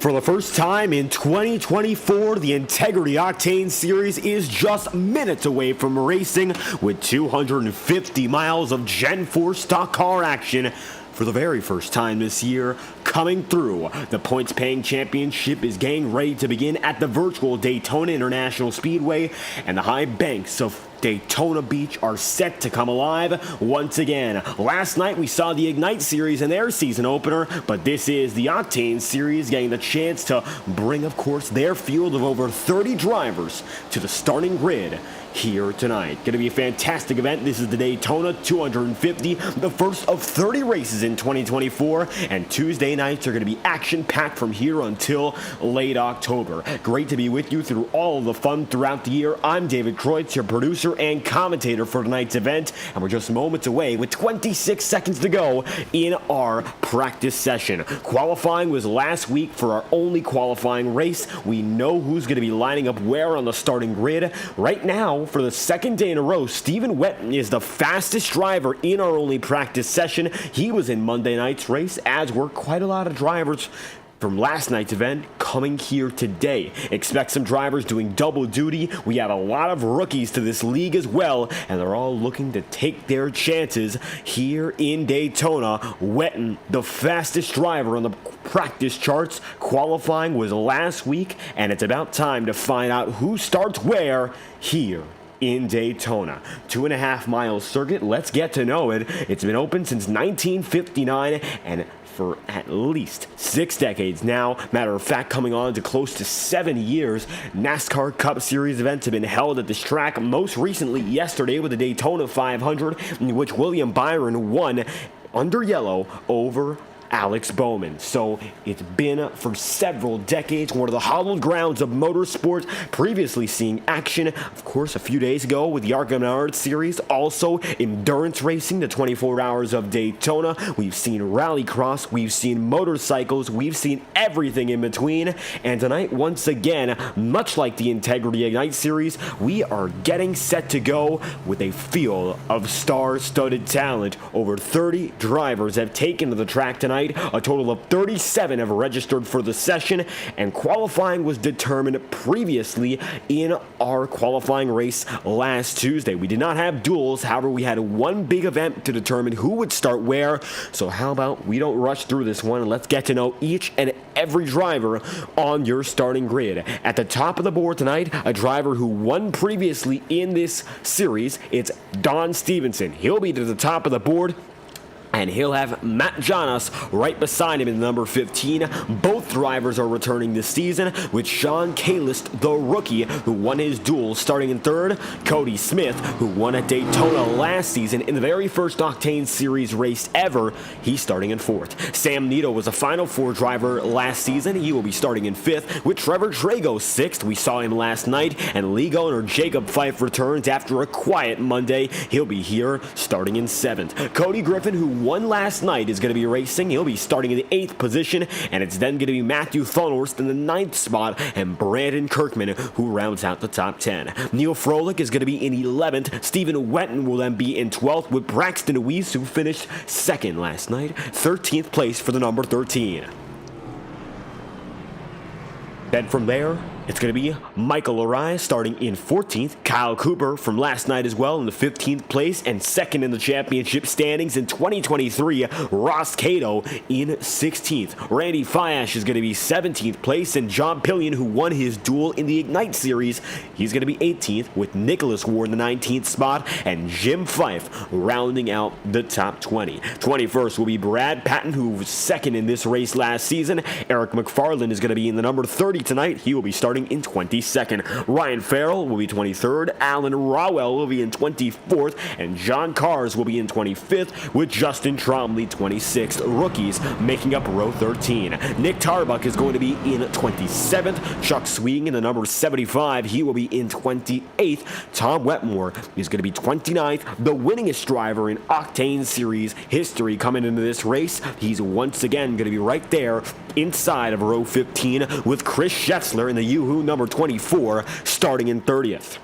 For the first time in 2024, the Integrity Octane Series is just minutes away from racing with 250 miles of Gen 4 stock car action. For the very first time this year, coming through, the points-paying championship is getting ready to begin at the virtual Daytona International Speedway, and the high banks of Daytona Beach are set to come alive once again. Last night we saw the Ignite Series in their season opener, but this is the Octane Series getting the chance to bring, of course, their field of over 30 drivers to the starting grid here tonight. Going to be a fantastic event. This is the Daytona 250, the first of 30 races in 2024, and Tuesday nights are going to be action-packed from here until late October. Great to be with you through all of the fun throughout the year. I'm David Kreutz, your producer and commentator for tonight's event, and we're just moments away with 26 seconds to go in our practice session. Qualifying was last week for our only qualifying race. We know who's going to be lining up where on the starting grid. Right now, for the second day in a row, Stephen Wetton is the fastest driver in our only practice session. He was in Monday night's race, as were quite a lot of drivers from last night's event coming here today. Expect some drivers doing double duty. We have a lot of rookies to this league as well, and they're all looking to take their chances here in Daytona. Wetton, the fastest driver on the practice charts. Qualifying was last week, and it's about time to find out who starts where here in Daytona. 2.5 mile circuit. Let's get to know it. It's been open since 1959 and for at least 6 decades now. Matter of fact, coming on to close to 7 years. NASCAR Cup Series events have been held at this track, most recently yesterday with the Daytona 500, in which William Byron won under yellow over Alex Bowman. So it's been for several decades one of the hallowed grounds of motorsport, previously seeing action, of course, a few days ago with the Argonaut Series, also endurance racing, the 24 hours of Daytona. We've seen rallycross, we've seen motorcycles, we've seen everything in between, and tonight, once again, much like the Integrity Ignite Series, we are getting set to go with a field of star-studded talent. Over 30 drivers have taken to the track tonight. A total of 37 have registered for the session, and qualifying was determined previously in our qualifying race last Tuesday. We did not have duels, however, we had one big event to determine who would start where. So how about we don't rush through this one and let's get to know each and every driver on your starting grid. At the top of the board tonight, a driver who won previously in this series, it's Don Stevenson. He'll be to the top of the board, and he'll have Matt Jonas right beside him in number 15. Both drivers are returning this season, with Sean Kalist, the rookie, who won his duel, starting in third. Cody Smith, who won at Daytona last season in the very first Octane Series race ever, he's starting in fourth. Sam Nito was a Final Four driver last season. He will be starting in fifth, with Trevor Trago sixth. We saw him last night, and league owner Jacob Fife returns after a quiet Monday. He'll be here starting in seventh. Cody Griffin, who won last night, is going to be racing. He'll be starting in the 8th position, and it's then going to be Matthew Thunhorst in the 9th spot and Brandon Kirkman, who rounds out the top 10. Neil Froelich is going to be in 11th. Stephen Wetton will then be in 12th, with Braxton Weiss, who finished second last night, 13th place for the number 13. Then from there, it's going to be Michael Arias starting in 14th. Kyle Cooper from last night as well in the 15th place and second in the championship standings in 2023. Ross Cato in 16th. Randy Fiash is going to be 17th place, and John Pillion, who won his duel in the Ignite Series, he's going to be 18th, with Nicholas Ward in the 19th spot and Jim Fife rounding out the top 20. 21st will be Brad Patton, who was second in this race last season. Eric McFarland is going to be in the number 30 tonight. He will be starting in 22nd. Ryan Farrell will be 23rd. Alan Rowell will be in 24th. And John Cars will be in 25th, with Justin Trombley 26th. Rookies making up row 13. Nick Tarbuck is going to be in 27th. Chuck Swing in the number 75. He will be in 28th. Tom Wetmore is going to be 29th. The winningest driver in Octane Series history coming into this race. He's once again going to be right there inside of row 15, with Chris Scheffler in the Yoo-Hoo number 24 starting in 30th.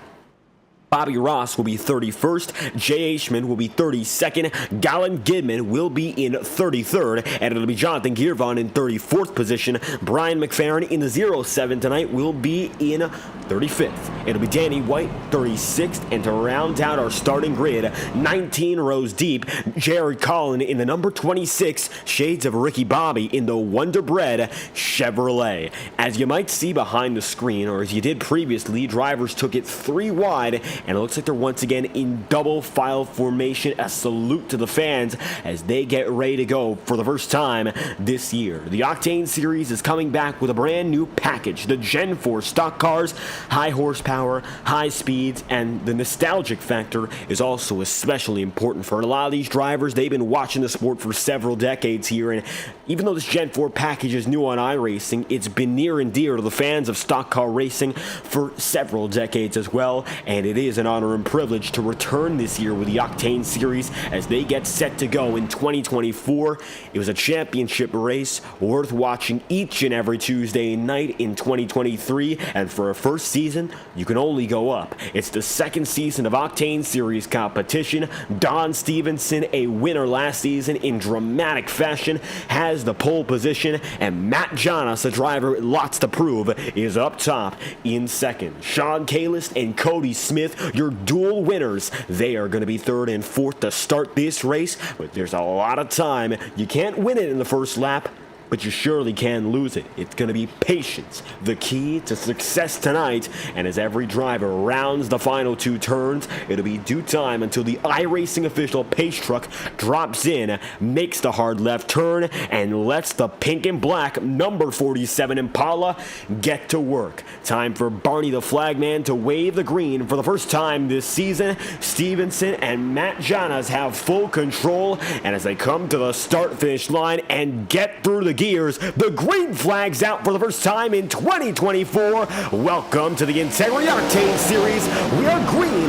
Bobby Ross will be 31st, Jay Aishman will be 32nd, Galen Gidman will be in 33rd, and it'll be Jonathan Girvan in 34th position. Brian McFerrin in the 07 tonight will be in 35th. It'll be Danny White 36th, and to round out our starting grid, 19 rows deep, Jared Collin in the number 26, shades of Ricky Bobby in the Wonder Bread Chevrolet. As you might see behind the screen, or as you did previously, drivers took it 3 wide, and it looks like they're once again in double file formation. A salute to the fans as they get ready to go for the first time this year. The Octane Series is coming back with a brand new package. The Gen 4 stock cars, high horsepower, high speeds, and the nostalgic factor is also especially important for a lot of these drivers. They've been watching the sport for several decades here, and even though this Gen 4 package is new on iRacing, it's been near and dear to the fans of stock car racing for several decades as well, and it is an honor and privilege to return this year with the Octane Series as they get set to go in 2024. It was a championship race worth watching each and every Tuesday night in 2023, and for a first season, you can only go up. It's the second season of Octane Series competition. Don Stevenson, a winner last season in dramatic fashion, has the pole position, and Matt Jonas, a driver with lots to prove, is up top in second. Sean Kalis and Cody Smith, your dual winners, they are going to be third and fourth to start this race, but there's a lot of time. You can't win it in the first lap, but you surely can lose it. It's going to be patience, the key to success tonight. And as every driver rounds the final 2 turns, it'll be due time until the iRacing official pace truck drops in, makes the hard left turn, and lets the pink and black number 47 Impala get to work. Time for Barney the Flagman to wave the green for the first time this season. Stevenson and Matt Jonas have full control, and as they come to the start-finish line and get through the gears, the green flag's out for the first time in 2024. Welcome to the Integrity Octane Series. We are green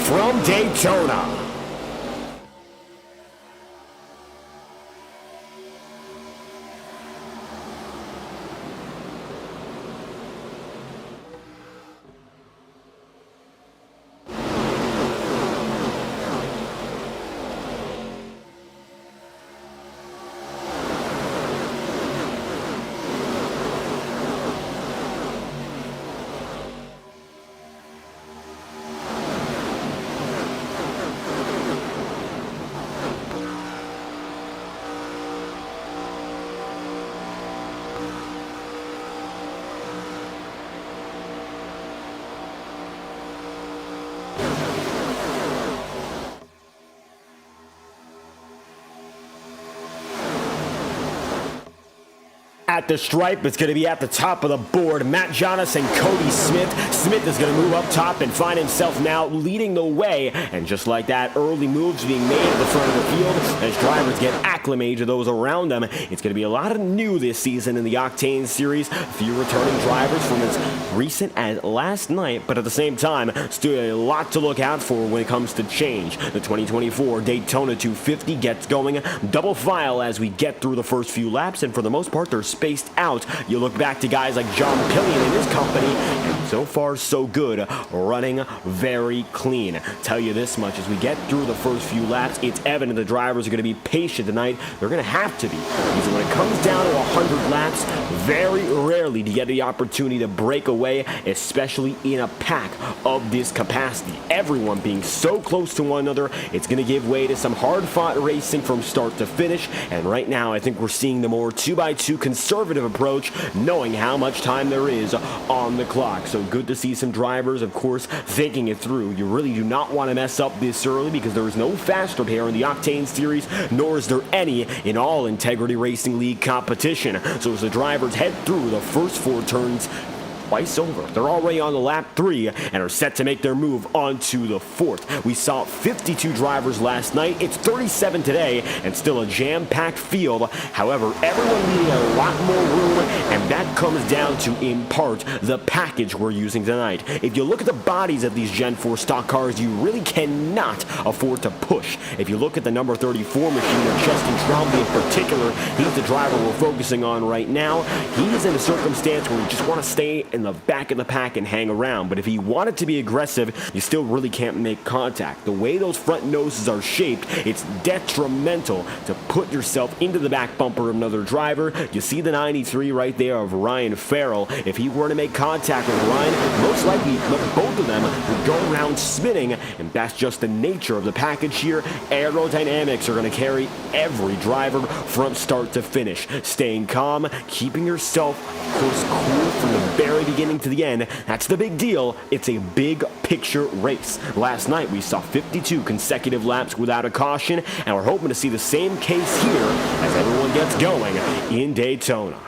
from Daytona. At the stripe, it's going to be at the top of the board. Matt Jonas and Cody Smith. Smith is going to move up top and find himself now leading the way. And just like that, early moves being made at the front of the field as drivers get acclimated to those around them. It's going to be a lot of new this season in the Octane Series. A few returning drivers from as recent as last night, but at the same time, still a lot to look out for when it comes to change. The 2024 Daytona 250 gets going double file as we get through the first few laps, and for the most part, they're spaced out. You look back to guys like John Pillion and his company, and so far so good, running very clean. Tell you this much, as we get through the first few laps, it's evident the drivers are going to be patient tonight. They're going to have to be, because when it comes down to 100 laps, very rarely do you get the opportunity to break away, especially in a pack of this capacity. Everyone being so close to one another, it's going to give way to some hard-fought racing from start to finish, and right now I think we're seeing the more 2x2 conservative approach, knowing how much time there is on the clock. So good to see some drivers, of course, thinking it through. You really do not want to mess up this early, because there is no fast repair in the Octane Series, nor is there any in all Integrity Racing League competition. So as the drivers head through the first 4 turns, twice over, they're already on the lap 3 and are set to make their move onto the 4th. We saw 52 drivers last night. It's 37 today, and still a jam-packed field. However, everyone needing a lot more room, and that comes down to, in part, the package we're using tonight. If you look at the bodies of these Gen 4 stock cars, you really cannot afford to push. If you look at the number 34 machine, or Justin Trombley in particular, he's the driver we're focusing on right now. He's in a circumstance where we just want to stay and in the back of the pack and hang around. But if he wanted to be aggressive, you still really can't make contact. The way those front noses are shaped, it's detrimental to put yourself into the back bumper of another driver. You see the 93 right there of Ryan Farrell. If he were to make contact with Ryan, most likely both of them would go around spinning, and that's just the nature of the package here. Aerodynamics are going to carry every driver from start to finish. Staying calm, keeping yourself cool from the very beginning to the end, that's the big deal. It's a big picture race. Last night we saw 52 consecutive laps without a caution, and we're hoping to see the same case here as everyone gets going in Daytona.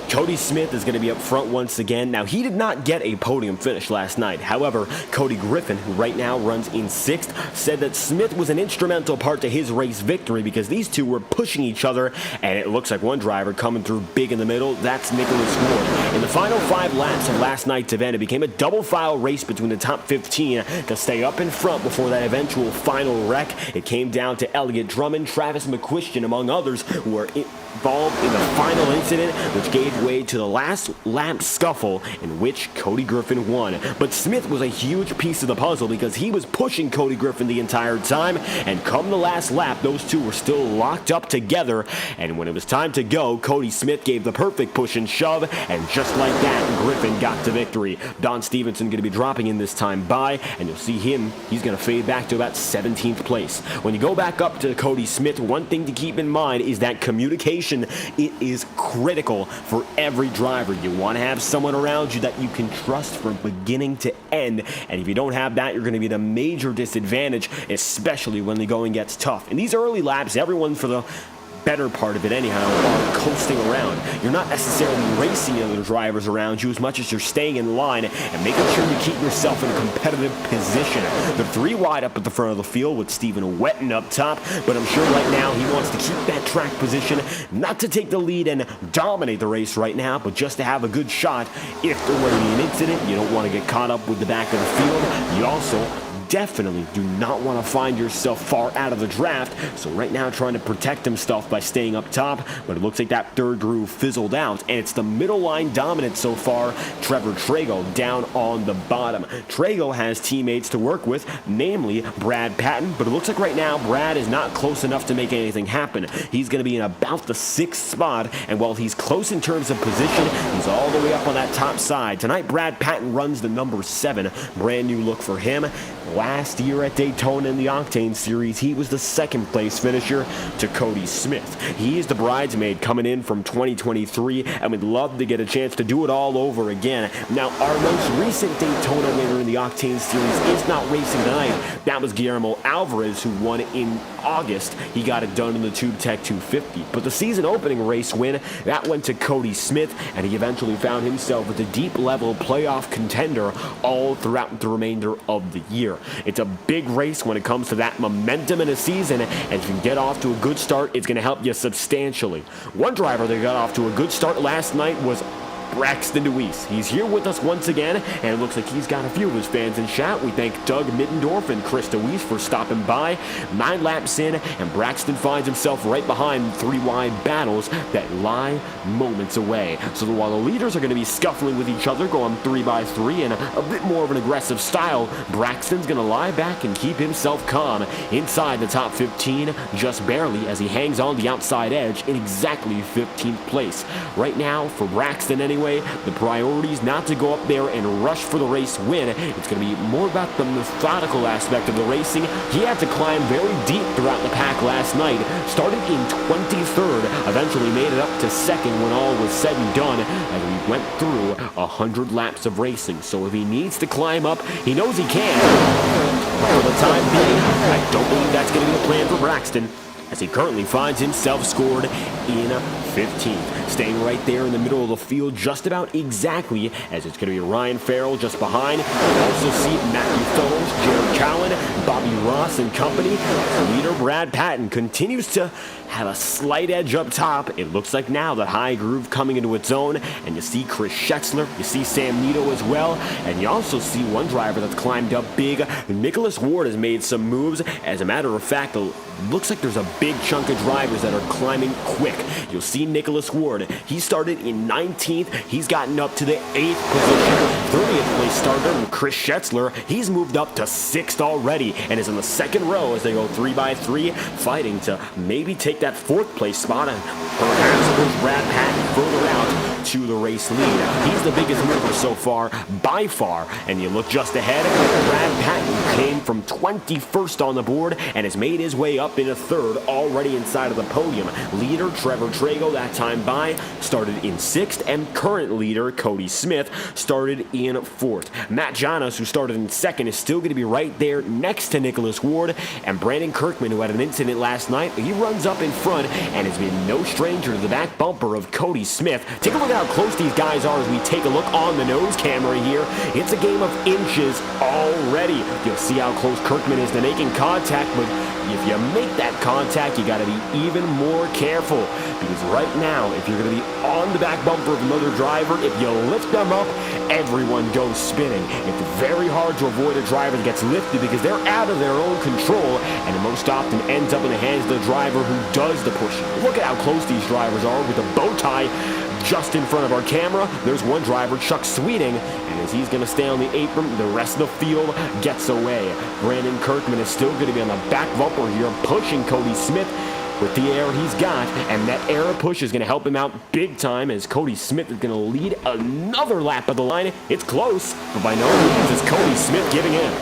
Cody Smith is going to be up front once again. Now, he did not get a podium finish last night. However, Cody Griffin, who right now runs in 6th, said that Smith was an instrumental part to his race victory because these two were pushing each other, and it looks like one driver coming through big in the middle. That's Nicholas Ward. In the final 5 laps of last night's event, it became a double-file race between the top 15 to stay up in front before that eventual final wreck. It came down to Elliott Drummond, Travis McQuistion, among others, who were involved in the final incident, which gave way to the last lap scuffle in which Cody Griffin won. But Smith was a huge piece of the puzzle because he was pushing Cody Griffin the entire time, and come the last lap, those two were still locked up together, and when it was time to go, Cody Smith gave the perfect push and shove, and just like that, Griffin got to victory. Don Stevenson going to be dropping in this time by, and you'll see him, he's going to fade back to about 17th place. When you go back up to Cody Smith, one thing to keep in mind is that communication, it is critical for every driver. You want to have someone around you that you can trust from beginning to end, and if you don't have that, you're going to be at a major disadvantage, especially when the going gets tough. In these early laps, everyone, for the better part of it anyhow, are coasting around. You're not necessarily racing other drivers around you as much as you're staying in line and making sure you keep yourself in a competitive position. They're 3 wide up at the front of the field with Stephen Wetton up top, but I'm sure right now he wants to keep that track position, not to take the lead and dominate the race right now, but just to have a good shot if there were to be an incident. You don't want to get caught up with the back of the field. You also definitely do not want to find yourself far out of the draft, so right now trying to protect himself by staying up top, but it looks like that third groove fizzled out, and it's the middle line dominant so far. Trevor Trago down on the bottom. Trago has teammates to work with, namely Brad Patton, but it looks like right now Brad is not close enough to make anything happen. He's going to be in about the 6th spot, and while he's close in terms of position, he's all the way up on that top side. Tonight, Brad Patton runs the number 7, brand new look for him. Last year at Daytona in the Octane Series, he was the 2nd place finisher to Cody Smith. He is the bridesmaid coming in from 2023, and would love to get a chance to do it all over again. Now, our most recent Daytona winner in the Octane Series is not racing tonight. That was Guillermo Alvarez, who won in August. He got it done in the Tube Tech 250. But the season opening race win, that went to Cody Smith, and he eventually found himself with a deep level playoff contender all throughout the remainder of the year. It's a big race when it comes to that momentum in a season, and if you can get off to a good start, it's going to help you substantially. One driver that got off to a good start last night was Braxton Deweese. He's here with us once again, and it looks like he's got a few of his fans in chat. We thank Doug Middendorf and Chris Deweese for stopping by. 9 laps in, and Braxton finds himself right behind 3 wide battles that lie moments away. So while the leaders are going to be scuffling with each other, going 3 by 3 in a bit more of an aggressive style, Braxton's going to lie back and keep himself calm inside the top 15, just barely, as he hangs on the outside edge in exactly 15th place. Right now, for Braxton anyway, the priority is not to go up there and rush for the race win. It's going to be more about the methodical aspect of the racing. He had to climb very deep throughout the pack last night, started in 23rd, eventually made it up to 2nd when all was said and done, as we went through 100 laps of racing. So if he needs to climb up, he knows he can. But for the time being, I don't believe that's going to be the plan for Braxton, as he currently finds himself scored in 15th. Staying right there in the middle of the field, just about exactly, as it's going to be Ryan Farrell just behind. You also see Matthew Fellows, Jared Cowan, Bobby Ross and company. Leader Brad Patton continues to have a slight edge up top. It looks like now the high groove coming into its own, and you see Chris Schetzler, you see Sam Nito as well, and you also see one driver that's climbed up big. Nicholas Ward has made some moves. As a matter of fact, looks like there's a big chunk of drivers that are climbing quick. You'll see Nicholas Ward. He started in 19th. He's gotten up to the 8th position. 30th place starter Chris Schetzler. He's moved up to 6th already and is in the second row as they go 3 by 3, fighting to maybe take that 4th place spot and perhaps push Brad Patton further out to the race lead. He's the biggest mover so far, by far. And you look just ahead, Brad Patton came from 21st on the board and has made his way up into 3rd, already inside of the podium. Leader Trevor Trago, that time by, started in 6th, and current leader Cody Smith started in 4th. Matt Janos, who started in 2nd, is still going to be right there next to Nicholas Ward, and Brandon Kirkman, who had an incident last night, he runs up in front and has been no stranger to the back bumper of Cody Smith. Take a look at how close these guys are as we take a look on the nose camera here. It's a game of inches already. You'll see how close Kirkman is to making contact, but if you make that contact, you got to be even more careful, because right now, if you're going to be on the back bumper of another driver, if you lift them up, everyone goes spinning. It's very hard to avoid a driver that gets lifted because they're out of their own control, and it most often ends up in the hands of the driver who does the pushing. Look at how close these drivers are with the bow tie just in front of our camera. There's one driver, Chuck Sweeting, and as he's going to stay on the apron, the rest of the field gets away. Brandon Kirkman is still going to be on the back bumper here, pushing Cody Smith with the air he's got, and that air push is going to help him out big time as Cody Smith is going to lead another lap of the line. It's close, but by no means is Cody Smith giving in.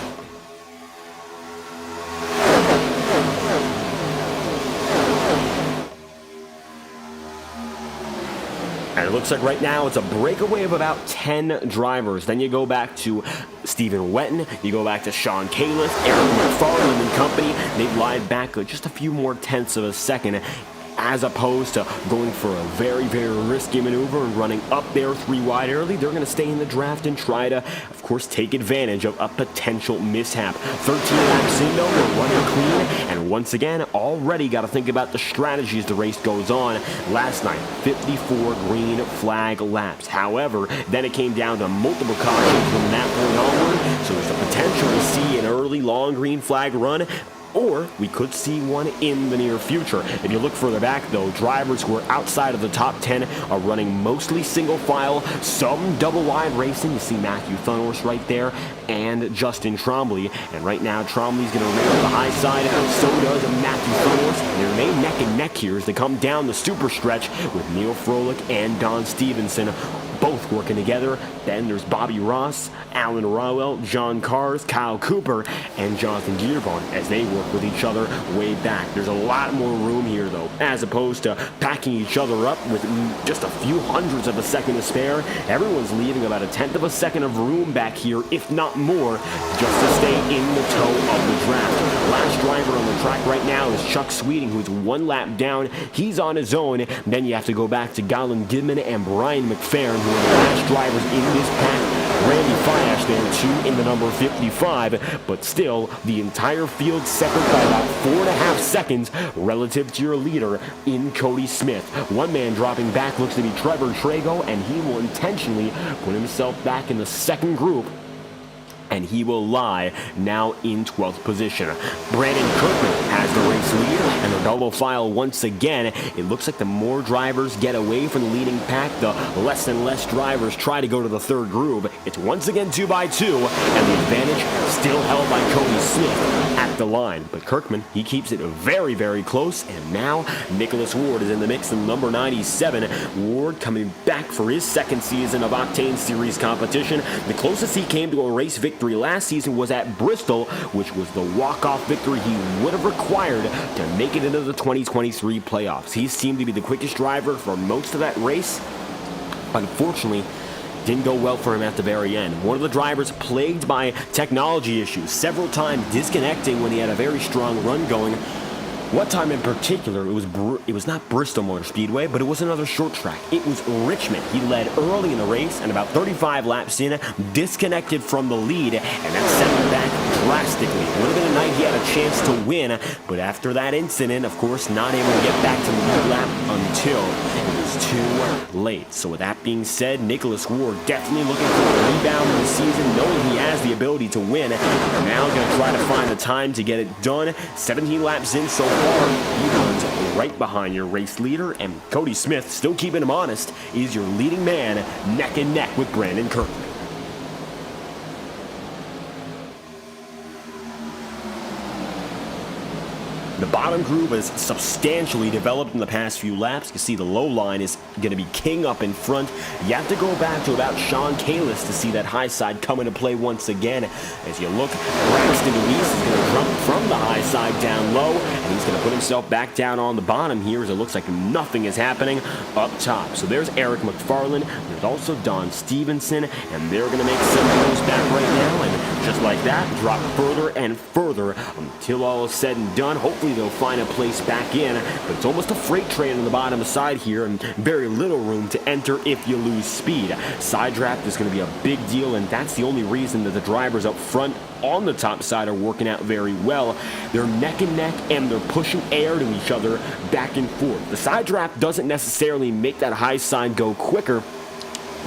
And it looks like right now it's a breakaway of about 10 drivers. Then you go back to Stephen Wetton, you go back to Sean Kalis, Eric McFarland and company. They've lied back just a few more tenths of a second, as opposed to going for a very, very risky maneuver and running up there 3 wide early. They're going to stay in the draft and try to, of course, take advantage of a potential mishap. 13 laps in, though, we're running clean, and once again, already got to think about the strategy as the race goes on. Last night, 54 green flag laps. However, then it came down to multiple cautions from that point onward, so there's the potential to see an early long green flag run, or we could see one in the near future. If you look further back, though, drivers who are outside of the top 10 are running mostly single file, some double wide racing. You see Matthew Thunhorse right there, and Justin Trombley. And right now, Trombley's going to remain on the high side, so does Matthew Thunhorse. And they remain neck and neck here as they come down the super stretch with Neil Froelich and Don Stevenson both working together. Then there's Bobby Ross, Alan Rowell, John Cars, Kyle Cooper, and Jonathan Dearborn as they work with each other way back. There's a lot more room here, though, as opposed to packing each other up with just a few hundredths of a second to spare. Everyone's leaving about a tenth of a second of room back here, if not more, just to stay in the toe of the draft. Last driver on the track right now is Chuck Sweeting, who's 1 lap down. He's on his own. Then you have to go back to Golan Gidman and Brian McFerrin, who are the last drivers in this pack. Randy Fiash there too in the number 55, but still the entire field separate by about 4.5 seconds relative to your leader in Cody Smith. One man dropping back looks to be Trevor Trago, and he will intentionally put himself back in the second group, and he will lie now in 12th position. Brandon Kirkman has the race lead, and the double file once again. It looks like the more drivers get away from the leading pack, the less and less drivers try to go to the third groove. It's once again 2 by 2, and the advantage still held by Cody Smith at the line. But Kirkman, he keeps it very, very close, and now Nicholas Ward is in the mix in number 97. Ward coming back for his second season of Octane Series competition. The closest he came to a race victory last season was at Bristol, which was the walk-off victory he would have required to make it into the 2023 playoffs. He seemed to be the quickest driver for most of that race, but unfortunately, didn't go well for him at the very end. One of the drivers plagued by technology issues, several times disconnecting when he had a very strong run going. One time in particular, it was not Bristol Motor Speedway, but it was another short track. It was Richmond. He led early in the race, and about 35 laps in, disconnected from the lead, and that set him back drastically. It would have been a night he had a chance to win, but after that incident, of course, not able to get back to the lead lap until it was too late. So with that being said, Nicholas Ward definitely looking for a rebound in the season, knowing he has the ability to win. Now going to try to find the time to get it done. 17 laps in so far. He runs right behind your race leader, and Cody Smith, still keeping him honest, is your leading man, neck and neck with Brandon Kirkman. The bottom groove has substantially developed in the past few laps. You can see the low line is going to be king up in front. You have to go back to about Sean Kalis to see that high side come into play once again. As you look, Braxton Luis is going to jump from the high side down low, and he's going to put himself back down on the bottom here as it looks like nothing is happening up top. So there's Eric McFarland. There's also Don Stevenson, and they're going to make some moves back right now, and just like that, drop further and further until all is said and done. Hopefully they'll find a place back in, but it's almost a freight train on the bottom side here and very little room to enter if you lose speed. Side draft is going to be a big deal, and that's the only reason that the drivers up front on the top side are working out very well. They're neck and neck, and they're pushing air to each other back and forth. The side draft doesn't necessarily make that high side go quicker.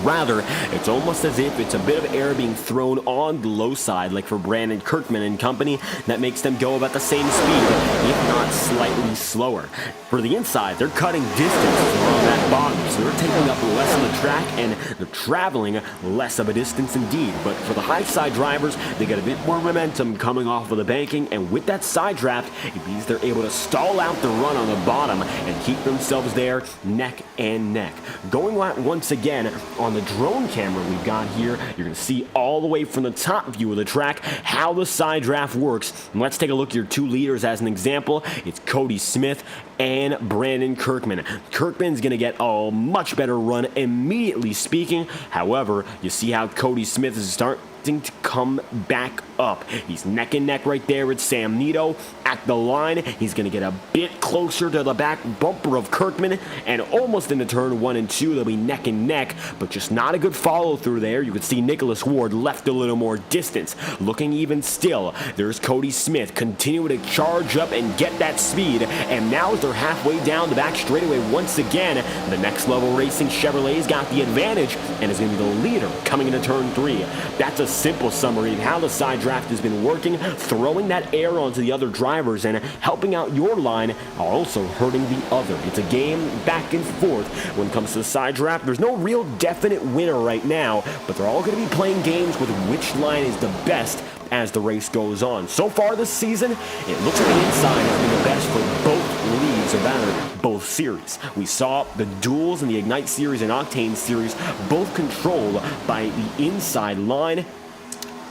Rather, it's almost as if it's a bit of air being thrown on the low side, like for Brandon Kirkman and company, that makes them go about the same speed, if not slightly slower. For the inside, they're cutting distance along that bottom, so they're taking up less of the track, and they're traveling less of a distance indeed. But for the high side drivers, they get a bit more momentum coming off of the banking, and with that side draft, it means they're able to stall out the run on the bottom and keep themselves there neck and neck. Going once again on the drone camera we've got here, you're going to see all the way from the top view of the track how the side draft works. And let's take a look at your two leaders as an example. It's Cody Smith and Brandon Kirkman. Kirkman's going to get a much better run immediately speaking. However, you see how Cody Smith is starting to come back up. He's neck and neck right there with Sam Nito at the line. He's going to get a bit closer to the back bumper of Kirkman, and almost into turn 1 and 2 they'll be neck and neck, but just not a good follow through there. You can see Nicholas Ward left a little more distance. Looking even still, there's Cody Smith continuing to charge up and get that speed, and now as they're halfway down the back straightaway once again, the Next Level Racing Chevrolet's got the advantage and is going to be the leader coming into turn 3. That's a simple summary of how the side draft has been working, throwing that air onto the other drivers and helping out your line, also hurting the other. It's a game back and forth when it comes to the side draft. There's no real definite winner right now, but they're all going to be playing games with which line is the best as the race goes on. So far this season, it looks like the inside has been the best for both leagues, or rather, both series. We saw the duels in the Ignite Series and Octane Series both controlled by the inside line,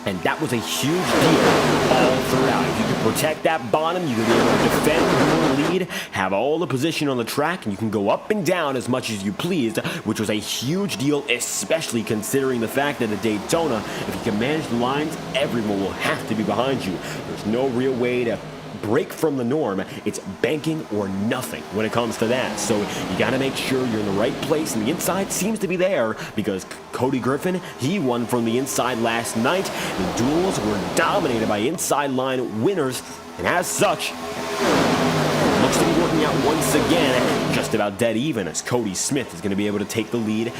and that was a huge deal all throughout. If you could protect that bottom, you could be able to defend your lead, have all the position on the track, and you can go up and down as much as you pleased, which was a huge deal, especially considering the fact that at Daytona, if you can manage the lines, everyone will have to be behind you. There's no real way to break from the norm. It's banking or nothing when it comes to that. So you got to make sure you're in the right place, and the inside seems to be there because Cody Griffin, he won from the inside last night. The duels were dominated by inside line winners, and as such, looks to be working out once again, just about dead even, as Cody Smith is going to be able to take the lead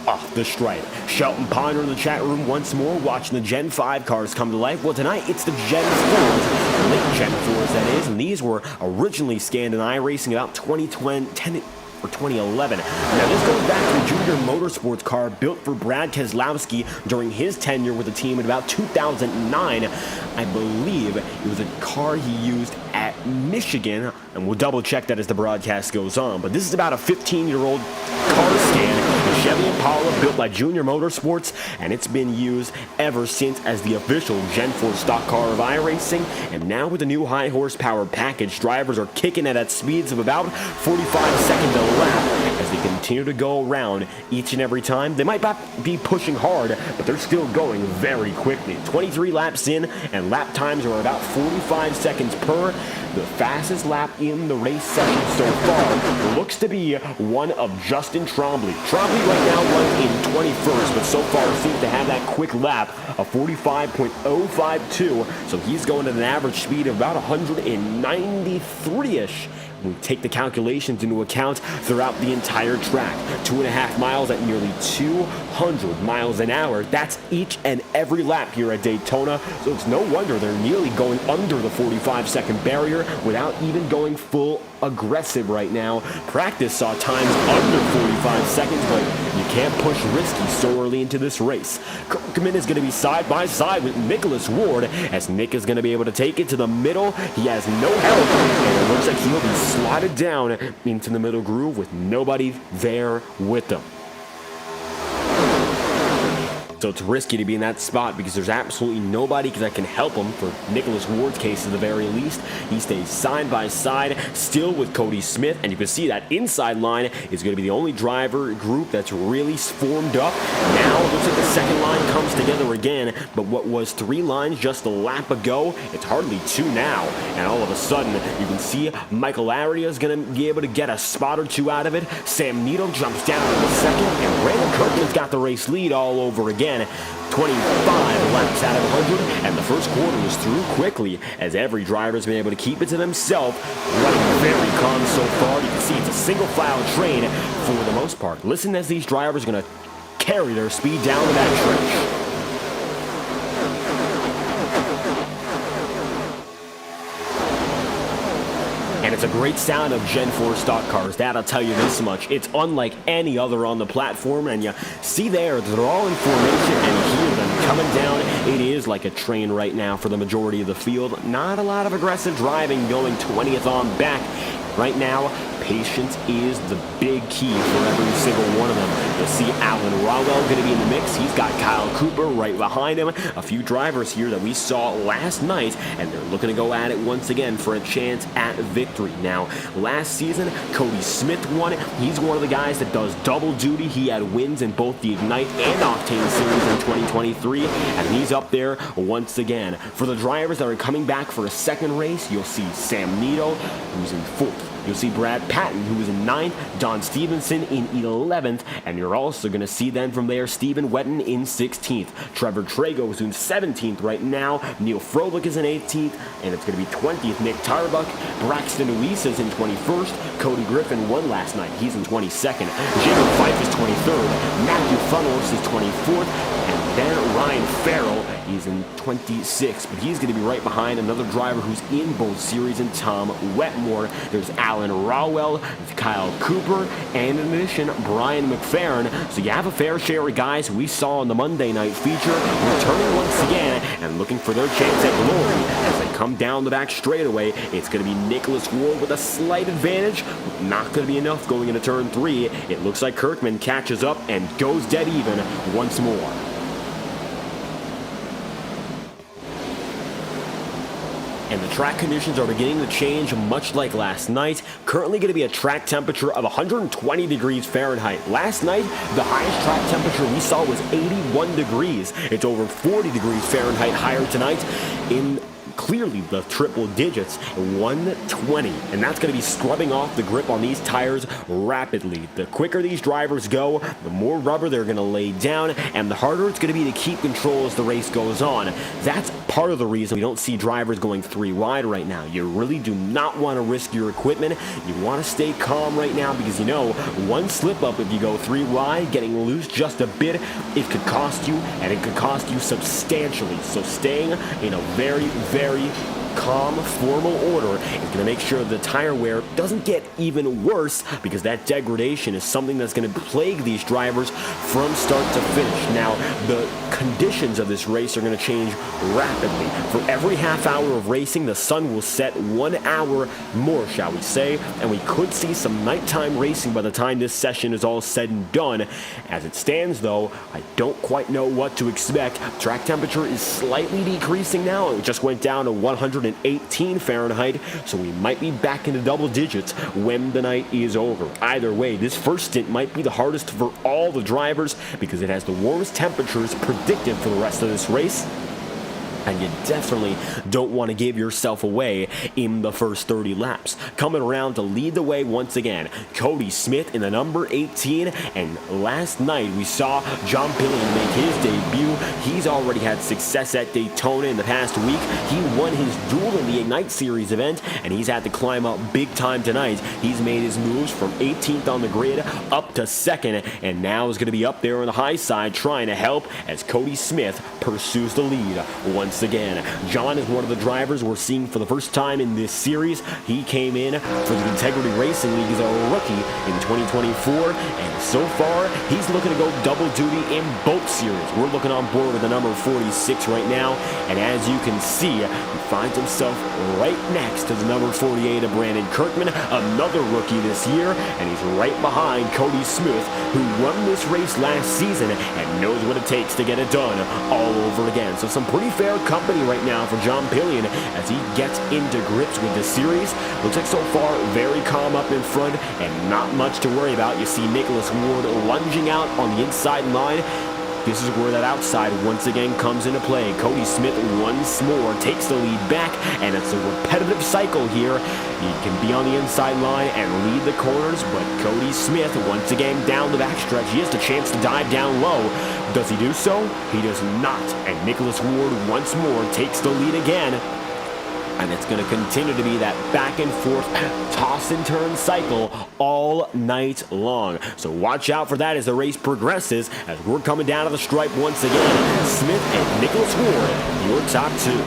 off the stripe. Shelton Ponder in the chat room once more, watching the Gen 5 cars come to life. Well, tonight it's the Gen 4s, late Gen 4s that is, and these were originally scanned in iRacing about 2010 or 2011. Now this goes back to the junior motorsports car built for Brad Keselowski during his tenure with the team in about 2009. I believe it was a car he used at Michigan, and we'll double check that as the broadcast goes on. But this is about a 15-year-old car scan, a Chevy Impala built by Junior Motorsports, and it's been used ever since as the official Gen 4 stock car of iRacing. And now with the new high horsepower package, drivers are kicking at speeds of about 45 seconds a lap as they continue to go around each and every time. They might not be pushing hard, but they're still going very quickly. 23 laps in, and lap times are about 45 seconds per. The fastest lap in the race session so far looks to be one of Justin Trombley. Trombley right now runs in 21st, but so far seems to have that quick lap of 45.052, so he's going at an average speed of about 193-ish. we take the calculations into account throughout the entire track. 2.5 miles at nearly 200 miles an hour. That's each and every lap here at Daytona, so it's no wonder they're nearly going under the 45-second barrier without even going full aggressive right now. Practice saw times under 45 seconds, but you can't push risky so early into this race. Kirkman is going to be side by side with Nicholas Ward, as Nick is going to be able to take it to the middle. He has no help, and it looks like he'll be slotted down into the middle groove with nobody there with them. So it's risky to be in that spot because there's absolutely nobody that can help him, for Nicholas Ward's case at the very least. He stays side by side still with Cody Smith, and you can see that inside line is going to be the only driver group that's really formed up. Now it looks like the second line comes together again, but what was 3 lines just a lap ago, it's hardly 2 now. And all of a sudden, you can see Michael Aria is going to be able to get a spot or 2 out of it. Sam Needham jumps down in the second, and Brandon Kirkman's got the race lead all over again. 25 laps out of 100, and the first quarter is through quickly as every driver's been able to keep it to themselves, running very calm so far. You can see it's a single file train for the most part. Listen as these drivers are going to carry their speed down to that trench. And it's a great sound of Gen 4 stock cars, that I'll tell you this much. It's unlike any other on the platform, and you see there, they're all in formation, and you hear them coming down. It is like a train right now for the majority of the field. Not a lot of aggressive driving, going 20th on back. Right now, patience is the big key for every single one of them. You'll see Alan Rowell going to be in the mix. He's got Kyle Cooper right behind him. A few drivers here that we saw last night, and they're looking to go at it once again for a chance at victory. Now, last season, Cody Smith won it. He's one of the guys that does double duty. He had wins in both the Ignite and Octane Series in 2023, and he's up there once again. For the drivers that are coming back for a second race, you'll see Sam Nito, who's in 4th. You'll see Brad Patton, who was in 9th, Don Stevenson in 11th, and you're also going to see then from there Stephen Wetton in 16th. Trevor Trago is in 17th right now. Neil Froelich is in 18th, and it's going to be 20th. Nick Tarbuck, Braxton Luis is in 21st. Cody Griffin won last night. He's in 22nd. Jacob Fife is 23rd. Matthew Funhorse is 24th. And then Ryan Farrell is in 26th, but he's going to be right behind another driver who's in both series, and Tom Wetmore. There's Alan Rowell, Kyle Cooper, and in addition, Brian McFerrin. So you have a fair share of guys we saw on the Monday night feature returning once again and looking for their chance at glory as they come down the back straightaway. It's going to be Nicholas Ward with a slight advantage. Not going to be enough going into turn 3. It looks like Kirkman catches up and goes dead even once more. And the track conditions are beginning to change, much like last night. Currently going to be a track temperature of 120 degrees Fahrenheit. Last night, the highest track temperature we saw was 81 degrees. It's over 40 degrees Fahrenheit higher tonight in clearly the triple digits, 120, and that's going to be scrubbing off the grip on these tires rapidly. The quicker these drivers go, the more rubber they're going to lay down, and the harder it's going to be to keep control as the race goes on. That's part of the reason we don't see drivers going 3 wide right now. You really do not want to risk your equipment. You want to stay calm right now because you know one slip up if you go 3 wide, getting loose just a bit, it could cost you, and it could cost you substantially. So staying in a very calm, formal order is going to make sure the tire wear doesn't get even worse, because that degradation is something that's going to plague these drivers from start to finish. Now, the conditions of this race are going to change rapidly. For every half hour of racing, the sun will set 1 hour more, shall we say, and we could see some nighttime racing by the time this session is all said and done. As it stands, though, I don't quite know what to expect. Track temperature is slightly decreasing now. It just went down to 118 Fahrenheit, so we might be back into double digits when the night is over. Either way, this first stint might be the hardest for all the drivers because it has the warmest temperatures predicted for the rest of this race. and you definitely don't want to give yourself away in the first 30 laps. Coming around to lead the way once again, Cody Smith in the number 18, and last night we saw John Pillion make his debut. He's already had success at Daytona in the past week. He won his duel in the Ignite Series event, and he's had to climb up big time tonight. He's made his moves from 18th on the grid up to 2nd, and now is going to be up there on the high side trying to help as Cody Smith pursues the lead once again. John is one of the drivers we're seeing for the first time in this series. He came in for the Integrity Racing League as a rookie in 2024, and so far he's looking to go double duty in both series. We're looking on board with the number 46 right now, and as you can see, he finds himself right next to the number 48 of Brandon Kirkman, another rookie this year, and he's right behind Cody Smith, who won this race last season and knows what it takes to get it done all over again. So some pretty fair company right now for John Pillion as he gets into grips with this series. Looks like so far very calm up in front and not much to worry about. You see Nicholas Ward lunging out on the inside line. This is where that outside once again comes into play. Cody Smith once more takes the lead back, and it's a repetitive cycle here. He can be on the inside line and lead the corners, but Cody Smith once again down the backstretch. He has the chance to dive down low. Does he do so? He does not, and Nicholas Ward once more takes the lead again. And it's going to continue to be that back and forth toss and turn cycle all night long. So watch out for that as the race progresses, as we're coming down to the stripe once again. Smith and Nicholas Ward, your top two.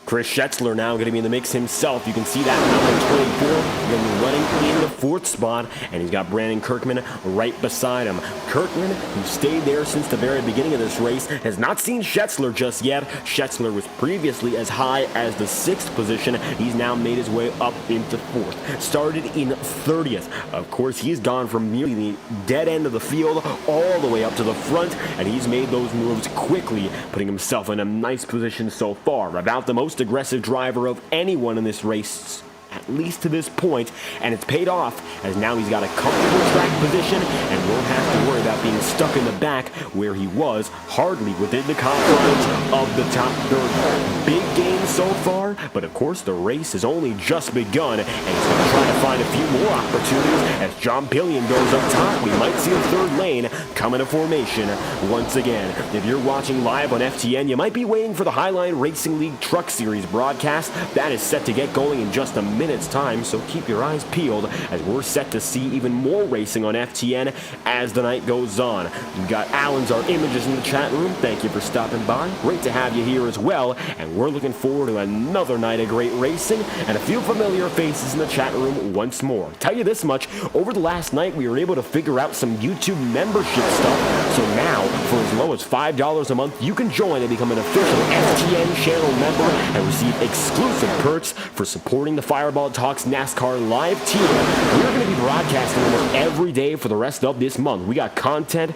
Chris Schetzler now going to be in the mix himself. You can see that number 24 going to be running in the 4th spot, and he's got Brandon Kirkman right beside him. Kirkman, who stayed there since the very beginning of this race, has not seen Schetzler just yet. Schetzler was previously as high as the 6th position. He's now made his way up into 4th. Started in 30th. Of course, he's gone from nearly the dead end of the field all the way up to the front, and he's made those moves quickly, putting himself in a nice position so far. About the most aggressive driver of anyone in this race, at least to this point, and it's paid off as now he's got a comfortable track position and won't have to worry about being stuck in the back where he was, hardly within the confines of the top 30. Big game so far, but of course the race has only just begun, and he's going to try to find a few more opportunities as John Pillion goes up top. We might see the 3rd lane come into formation once again. If you're watching live on FTN, you might be waiting for the Highline Racing League Truck Series broadcast. That is set to get going in just a minute's time, so keep your eyes peeled as we're set to see even more racing on FTN as the night goes on. We've got Alan's our images in the chat room. Thank you for stopping by. Great to have you here as well, and we're looking forward to another night of great racing and a few familiar faces in the chat room once more. Tell you this much, over the last night we were able to figure out some YouTube membership stuff, so now for as low as $5 a month you can join and become an official FTN channel member and receive exclusive perks for supporting the Fireball Talks NASCAR live team. We're going to be broadcasting almost every day for the rest of this month. We got content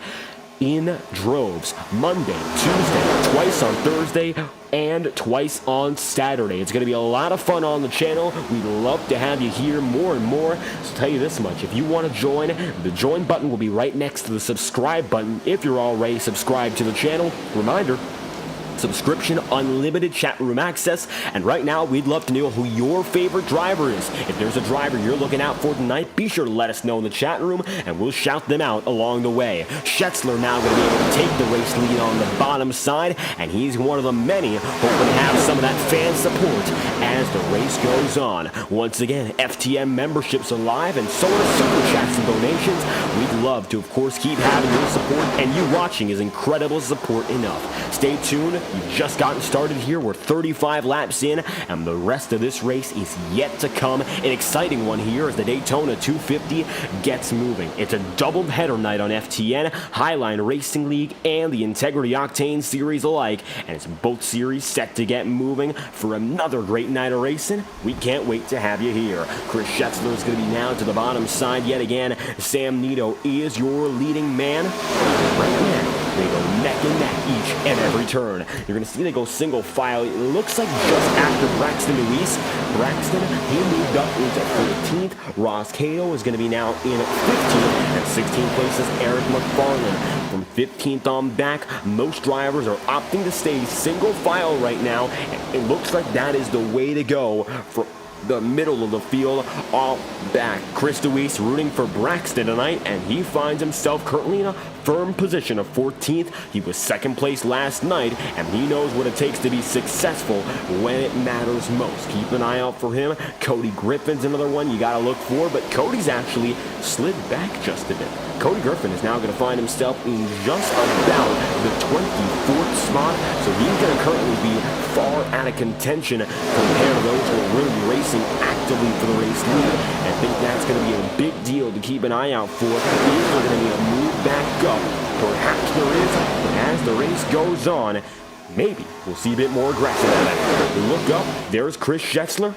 in droves, Monday, Tuesday, twice on Thursday, and twice on Saturday. It's going to be a lot of fun on the channel. We'd love to have you here more and more. So tell you this much, if you want to join, the join button will be right next to the subscribe button if you're already subscribed to the channel. Reminder, subscription, unlimited chat room access, and right now we'd love to know who your favorite driver is. If there's a driver you're looking out for tonight, be sure to let us know in the chat room and we'll shout them out along the way. Schetzler now going to be able to take the race lead on the bottom side, and he's one of the many hoping to have some of that fan support as the race goes on. Once again, FTM memberships are live, and so are super chats and donations. We'd love to, of course, keep having your support, and you watching is incredible support enough. Stay tuned. You've just gotten started here. We're 35 laps in, and the rest of this race is yet to come. An exciting one here as the Daytona 250 gets moving. It's a double header night on FTN, Highline Racing League, and the Integrity Octane Series alike, and it's both series set to get moving for another great night of racing. We can't wait to have you here. Chris Schetzler is going to be now to the bottom side yet again. Sam Nito is your leading man right now. They go neck and neck each and every turn. You're going to see they go single file. It looks like just after Braxton Luis. Braxton, he moved up into 14th. Ross Cato is going to be now in 15th. And 16th place is Eric McFarland. From 15th on back, most drivers are opting to stay single file right now. And it looks like that is the way to go for the middle of the field, all back. Chris DeWeese rooting for Braxton tonight, and he finds himself currently in a firm position of 14th. He was second place last night, and he knows what it takes to be successful when it matters most. Keep an eye out for him. Cody Griffin's another one you got to look for, but Cody's actually slid back just a bit. Cody Griffin is now going to find himself in just about the 24th spot, so he's going to currently be far out of contention compared to those who are really racing actively for the race lead. I think that's going to be a big deal to keep an eye out for. Is there going to be a move back up? Perhaps there is, but as the race goes on, maybe we'll see a bit more aggressive at it. Look up, there's Chris Schetzler.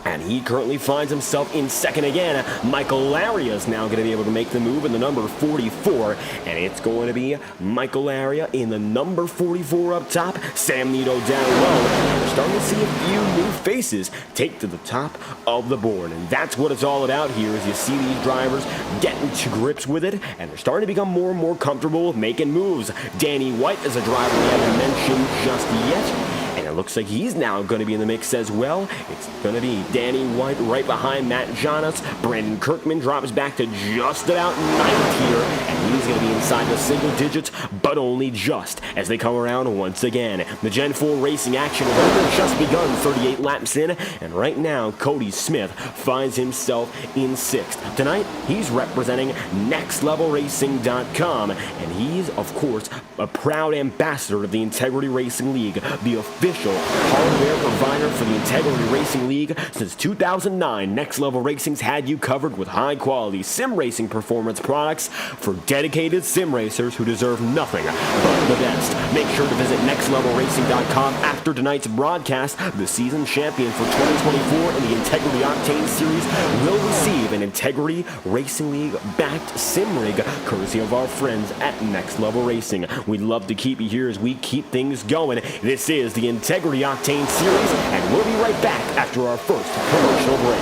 And he currently finds himself in second again. Michael Laria is now going to be able to make the move in the number 44. And it's going to be Michael Laria in the number 44 up top. Sam Nito down low. And we're starting to see a few new faces take to the top of the board. And that's what it's all about here, as you see these drivers getting to grips with it. And they're starting to become more and more comfortable with making moves. Danny White is a driver we haven't mentioned just yet. And it looks like he's now going to be in the mix as well. It's going to be Danny White right behind Matt Jonas. Brandon Kirkman drops back to just about 9th here. And he's going to be inside the single digits, but only just as they come around once again. The Gen 4 racing action has only just begun, 38 laps in. And right now, Cody Smith finds himself in 6th. Tonight, he's representing NextLevelRacing.com. And he's, of course, a proud ambassador of the Integrity Racing League, the official hardware provider for the Integrity Racing League. Since 2009, Next Level Racing's had you covered with high-quality sim racing performance products for dedicated sim racers who deserve nothing but the best. Make sure to visit NextLevelRacing.com after tonight's broadcast. The season champion for 2024 in the Integrity Octane Series will receive an Integrity Racing League-backed sim rig, courtesy of our friends at Next Level Racing. We'd love to keep you here as we keep things going. This is the Integrity Octane Series, and we'll be right back after our first commercial break.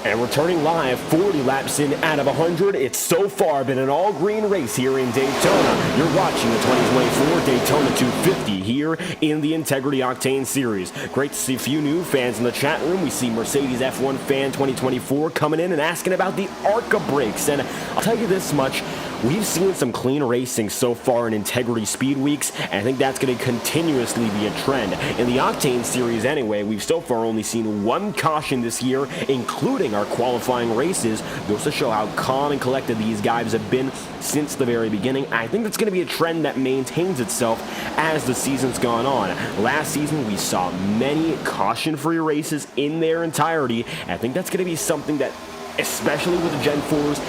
And returning live 40 laps in out of 100, it's so far been an all-green race here in Daytona. You're watching the 2024 Daytona 250 here in the Integrity Octane Series. Great to see a few new fans in the chat room. We see Mercedes F1 Fan 2024 coming in and asking about the ARCA brakes. And I'll tell you this much, we've seen some clean racing so far in Integrity Speed Weeks, and I think that's going to continuously be a trend. In the Octane Series anyway, we've so far only seen one caution this year, including our qualifying races. Goes to show how calm and collected these guys have been since the very beginning. I think that's going to be a trend that maintains itself as the season's gone on. Last season, we saw many caution-free races in their entirety, and I think that's going to be something that, especially with the Gen 4s,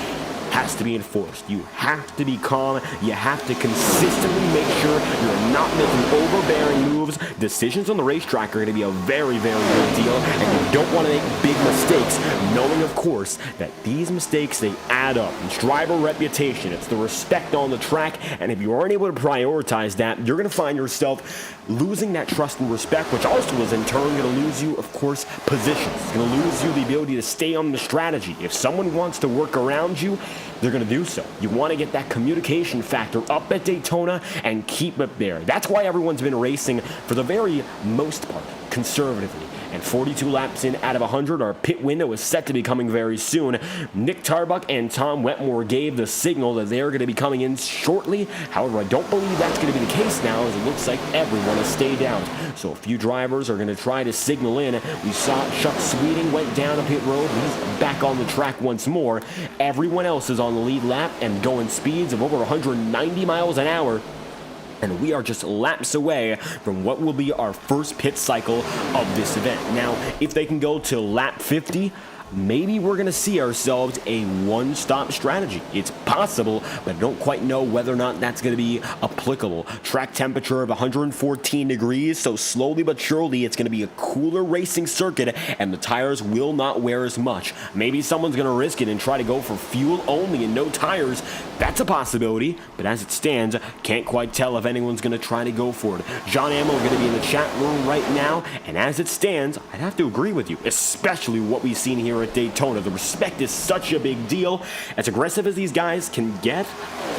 has to be enforced. You have to be calm. You have to consistently make sure you're not making overbearing moves. Decisions on the racetrack are going to be a very, very big deal, and you don't want to make big mistakes, knowing, of course, that these mistakes, they add up. It's driver reputation. It's the respect on the track, and if you aren't able to prioritize that, you're going to find yourself losing that trust and respect, which also is in turn going to lose you, of course, positions. It's going to lose you the ability to stay on the strategy. If someone wants to work around you, they're going to do so. You want to get that communication factor up at Daytona and keep it there. That's why everyone's been racing, for the very most part, conservatively. And 42 laps in out of 100, our pit window is set to be coming very soon. Nick Tarbuck and Tom Wetmore gave the signal that they're going to be coming in shortly. However, I don't believe that's going to be the case now, as it looks like everyone has stayed out. So a few drivers are going to try to signal in. We saw Chuck Sweeting went down a pit road. He's back on the track once more. Everyone else is on the lead lap and going speeds of over 190 miles an hour. And we are just laps away from what will be our first pit cycle of this event. Now, if they can go to lap 50, maybe we're going to see ourselves a one-stop strategy. It's possible, but I don't quite know whether or not that's going to be applicable. Track temperature of 114 degrees, so slowly but surely it's going to be a cooler racing circuit, and the tires will not wear as much. Maybe someone's going to risk it and try to go for fuel only and no tires. That's a possibility, but as it stands, can't quite tell if anyone's going to try to go for it. John Ammo going to be in the chat room right now, and as it stands, I'd have to agree with you, especially what we've seen here at Daytona. The respect is such a big deal. As aggressive as these guys can get,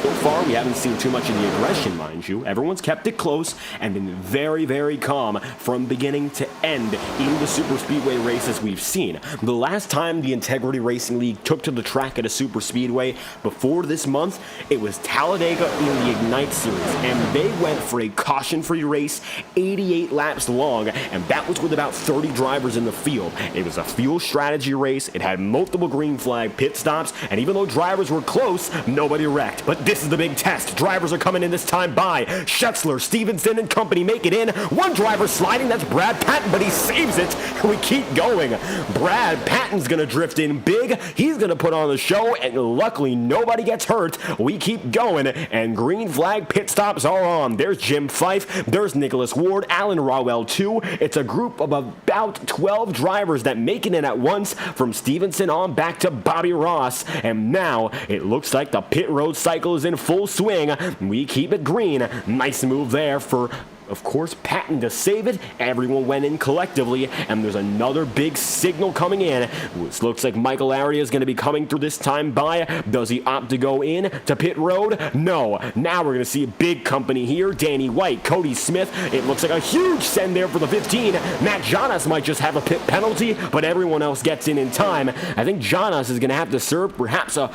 so far we haven't seen too much of the aggression, mind you. Everyone's kept it close and been very, very calm from beginning to end in the superspeedway races we've seen. The last time the Integrity Racing League took to the track at a superspeedway before this month, it was Talladega in the Ignite Series, and they went for a caution-free race, 88 laps long, and that was with about 30 drivers in the field. It was a fuel strategy race. It had multiple green flag pit stops, and even though drivers were close, nobody wrecked. But this is the big test. Drivers are coming in this time by Schetzler, Stevenson, and company make it in. One driver sliding, that's Brad Patton, but he saves it, and we keep going. Brad Patton's going to drift in big. He's going to put on the show, and luckily nobody gets hurt. We keep going, and green flag pit stops are on. There's Jim Fife, there's Nicholas Ward, Alan Rowell too. It's a group of about 12 drivers that make it in at once, from Stevenson on back to Bobby Ross, and now it looks like the pit road cycle is in full swing. We keep it green. Nice move there for, of course, Patton to save it. Everyone went in collectively, and there's another big signal coming in. It looks like Michael Aria is going to be coming through this time by. Does he opt to go in to pit road? No. Now we're going to see a big company here. Danny White, Cody Smith. It looks like a huge send there for the 15. Matt Jonas might just have a pit penalty, but everyone else gets in time. I think Jonas is going to have to serve perhaps a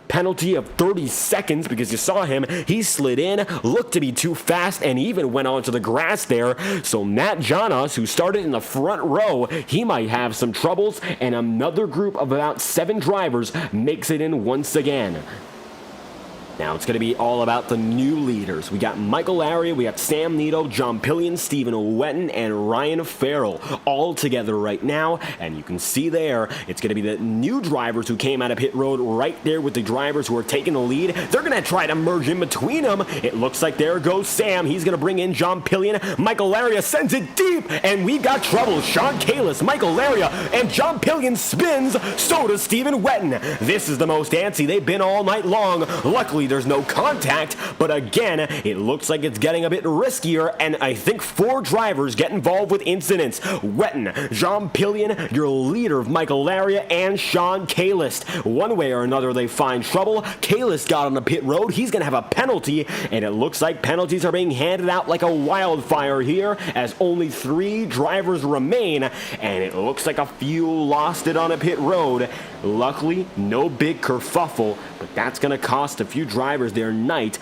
penalty of 30 seconds, because you saw him, he slid in, looked to be too fast, and even went onto the grass there. So Matt Jonas, who started in the front row, he might have some troubles, and another group of about 7 drivers makes it in once again. Now it's going to be all about the new leaders. We got Michael Aria, we got Sam Nito, John Pillion, Stephen Wetton, and Ryan Farrell all together right now. And you can see there, it's going to be the new drivers who came out of pit road right there with the drivers who are taking the lead. They're going to try to merge in between them. It looks like there goes Sam. He's going to bring in John Pillion. Michael Aria sends it deep, and we've got trouble. Sean Kalis, Michael Aria, and John Pillion spins. So does Stephen Wetton. This is the most antsy they've been all night long. Luckily, there's no contact, but again, it looks like it's getting a bit riskier, and I think 4 drivers get involved with incidents. Wetton, John Pillion, your leader of Michael Aria, and Sean Kalis. One way or another, they find trouble. Kalis got on the pit road. He's going to have a penalty, and it looks like penalties are being handed out like a wildfire here, as only 3 drivers remain, and it looks like a few lost it on a pit road. Luckily, no big kerfuffle, but that's going to cost a few drivers their night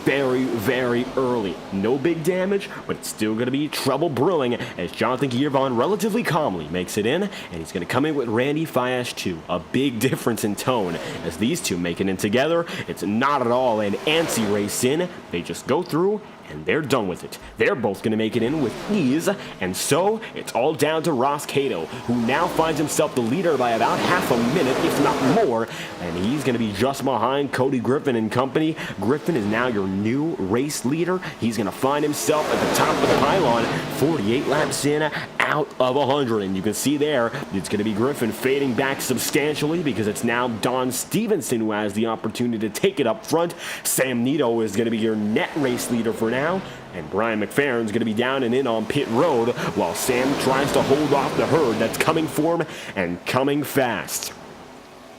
very, very early. No big damage, but it's still going to be trouble brewing as Jonathan Giervon relatively calmly makes it in, and he's going to come in with Randy Fiash too. A big difference in tone as these two make it in together. It's not at all an antsy race in. They just go through and they're done with it. They're both going to make it in with ease, and so it's all down to Ross Cato, who now finds himself the leader by about half a minute, if not more, and he's going to be just behind Cody Griffin and company. Griffin is now your new race leader. He's going to find himself at the top of the pylon, 48 laps in, out of 100, and you can see there, it's going to be Griffin fading back substantially because it's now Don Stevenson who has the opportunity to take it up front. Sam Nito is going to be your net race leader for now, and Brian McFerrin's going to be down and in on pit road while Sam tries to hold off the herd that's coming for him and coming fast.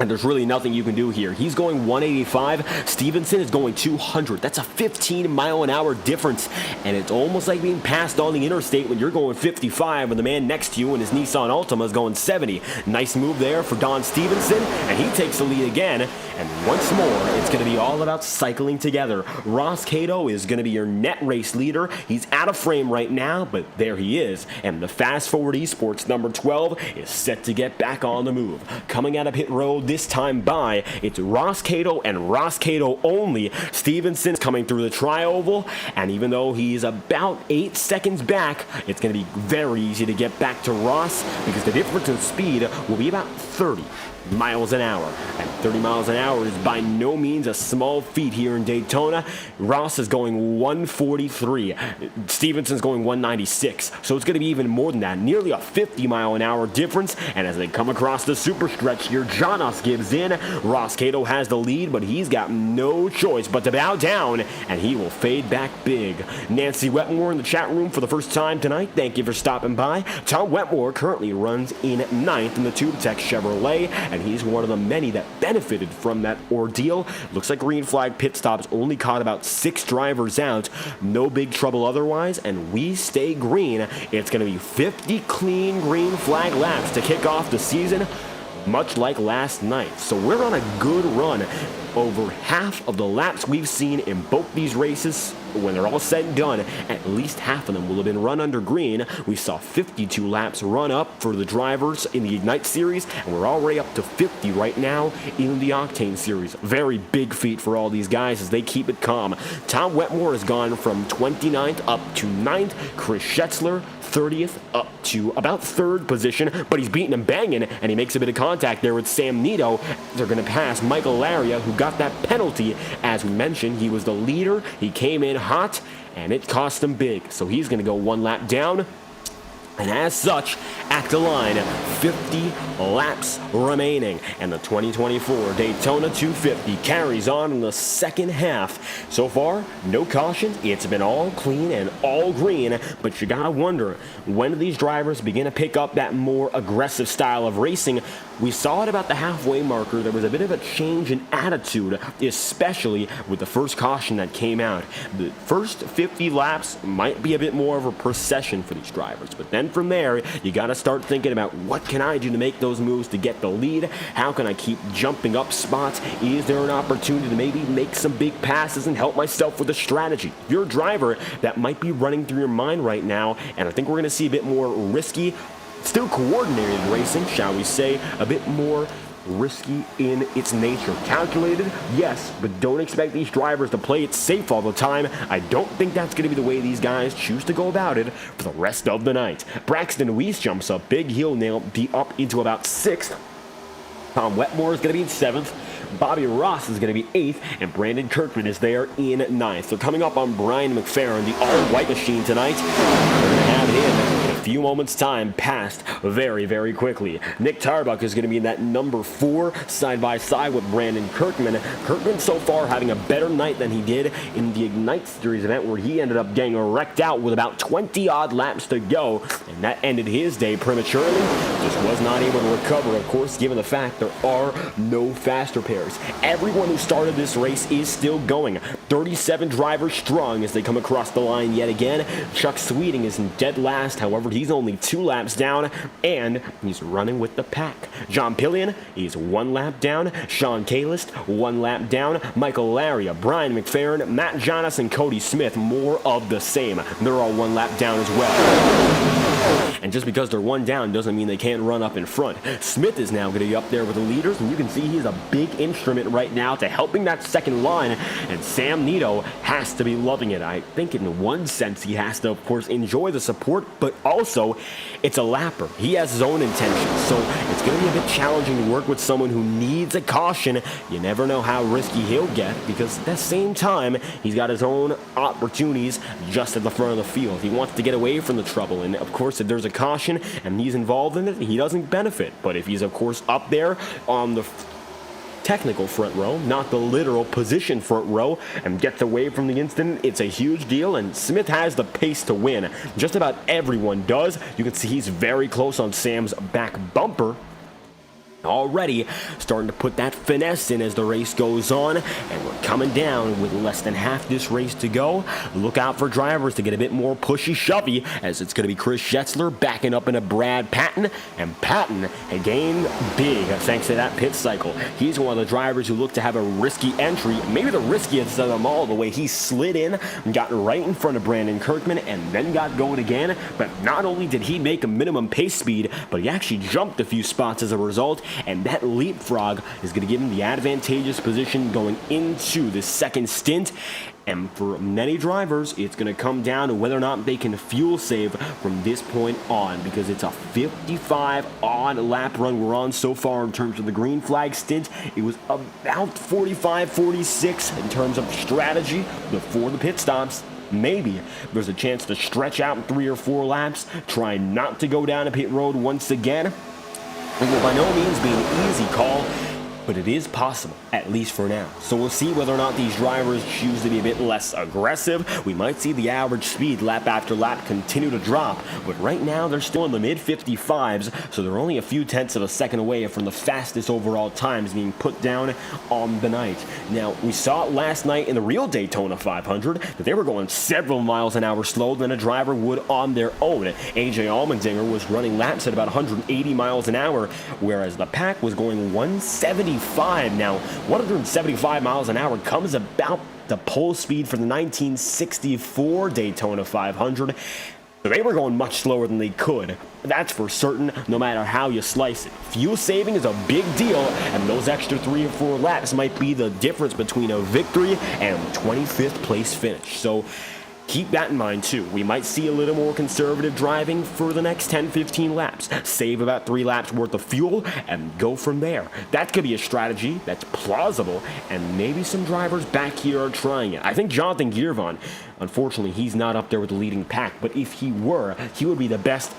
And there's really nothing you can do here. He's going 185. Stevenson is going 200. That's a 15-mile-an-hour difference. And it's almost like being passed on the interstate when you're going 55 and the man next to you in his Nissan Altima is going 70. Nice move there for Don Stevenson. And he takes the lead again. And once more, it's going to be all about cycling together. Ross Cato is going to be your net race leader. He's out of frame right now, but there he is. And the Fast Forward Esports number 12 is set to get back on the move. Coming out of pit road this time by, it's Ross Cato and Ross Cato only. Stevenson's coming through the tri-oval, and even though he's about 8 seconds back, it's going to be very easy to get back to Ross because the difference in speed will be about 30 miles an hour. And 30 miles an hour is by no means a small feat here in Daytona. Ross is going 143. Stevenson's going 196. So it's going to be even more than that. Nearly a 50-mile-an-hour difference. And as they come across the super stretch here, Janos gives in. Ross Cato has the lead, but he's got no choice but to bow down, and he will fade back big. Nancy Wetmore in the chat room for the first time tonight. Thank you for stopping by. Tom Wetmore currently runs in 9th in the TubeTech Chevrolet, and he's one of the many that benefited from that ordeal. Looks like green flag pit stops only caught about 6 drivers out. No big trouble otherwise, and we stay green. It's going to be 50 clean green flag laps to kick off the season, much like last night. So we're on a good run. Over half of the laps we've seen in both these races, when they're all said and done, at least half of them will have been run under green. We saw 52 laps run up for the drivers in the Ignite Series, and we're already up to 50 right now in the Octane Series. Very big feat for all these guys as they keep it calm. Tom Wetmore has gone from 29th up to 9th. Chris Schetzler, 30th up to about 3rd position, but he's beating and banging, and he makes a bit of contact there with Sam Nito. They're going to pass Michael Laria, who got that penalty. As we mentioned, he was the leader. He came in hot, and it cost him big. So he's going to go 1 lap down. And as such, at the line, 50 laps remaining. And the 2024 Daytona 250 carries on in the second half. So far, no cautions. It's been all clean and all green. But you gotta wonder, when do these drivers begin to pick up that more aggressive style of racing? We saw it about the halfway marker. There was a bit of a change in attitude, especially with the first caution that came out. The first 50 laps might be a bit more of a procession for these drivers. But then from there, you got to start thinking about what can I do to make those moves to get the lead? How can I keep jumping up spots? Is there an opportunity to maybe make some big passes and help myself with a strategy? If you're a driver, that might be running through your mind right now, and I think we're going to see a bit more risky, still coordinated racing, shall we say, a bit more risky in its nature. Calculated, yes, but don't expect these drivers to play it safe all the time. I don't think that's going to be the way these guys choose to go about it for the rest of the night. Braxton Weiss jumps up big. He'll nail up into about 6th. Tom Wetmore is going to be in 7th. Bobby Ross is going to be 8th, and Brandon Kirkman is there in 9th. They're coming up on Brian McFerrin, the all-white machine tonight. They're going to have him in a few moments' time passed very, very quickly. Nick Tarbuck is going to be in that number 4, side-by-side with Brandon Kirkman. Kirkman so far having a better night than he did in the Ignite Series event, where he ended up getting wrecked out with about 20-odd laps to go, and that ended his day prematurely. Just was not able to recover, of course, given the fact there are no fast repairs. Everyone who started this race is still going. 37 drivers strong as they come across the line yet again. Chuck Sweeting is in dead last. However, he's only 2 laps down, and he's running with the pack. John Pillion, he's 1 lap down. Sean Kalist, 1 lap down. Michael Laria, Brian McFerrin, Matt Jonas, and Cody Smith, more of the same. They're all 1 lap down as well. And just because they're 1 down doesn't mean they can't run up in front. Smith is now going to be up there with the leaders, and you can see he's a big instrument right now to helping that second line, and Sam Nito has to be loving it. I think in one sense he has to, of course, enjoy the support, but also it's a lapper. He has his own intentions, so it's going to be a bit challenging to work with someone who needs a caution. You never know how risky he'll get, because at the same time, he's got his own opportunities just at the front of the field. He wants to get away from the trouble, and of course, if there's a caution and he's involved in it, he doesn't benefit. But if he's, of course, up there on the technical front row, not the literal position front row, and gets away from the incident, it's a huge deal, and Smith has the pace to win. Just about everyone does. You can see he's very close on Sam's back bumper. Already starting to put that finesse in as the race goes on, and we're coming down with less than half this race to go. Look out for drivers to get a bit more pushy-shovey, as it's going to be Chris Schetzler backing up into Brad Patton, and Patton had gained big thanks to that pit cycle. He's one of the drivers who looked to have a risky entry, maybe the riskiest of them all, the way he slid in and got right in front of Brandon Kirkman and then got going again. But not only did he make a minimum pace speed, but he actually jumped a few spots as a result, and that leapfrog is going to give him the advantageous position going into the second stint. And for many drivers, it's going to come down to whether or not they can fuel save from this point on, because it's a 55-odd lap run we're on so far in terms of the green flag stint. It was about 45-46 in terms of strategy before the pit stops. Maybe there's a chance to stretch out 3 or 4 laps, try not to go down a pit road once again. It will by no means be an easy call, but it is possible, at least for now. So we'll see whether or not these drivers choose to be a bit less aggressive. We might see the average speed lap after lap continue to drop, but right now they're still in the mid-55s, so they're only a few tenths of a second away from the fastest overall times being put down on the night. Now, we saw it last night in the real Daytona 500 that they were going several miles an hour slower than a driver would on their own. AJ Allmendinger was running laps at about 180 miles an hour, whereas the pack was going 175. Now, 175 miles an hour comes about the pole speed for the 1964 Daytona 500. They were going much slower than they could. That's for certain, no matter how you slice it. Fuel saving is a big deal, and those extra 3 or 4 laps might be the difference between a victory and a 25th place finish. So keep that in mind too. We might see a little more conservative driving for the next 10-15 laps. Save about 3 laps worth of fuel and go from there. That could be a strategy that's plausible, and maybe some drivers back here are trying it. I think Jonathan Girvan, unfortunately, he's not up there with the leading pack, but if he were, he would be the best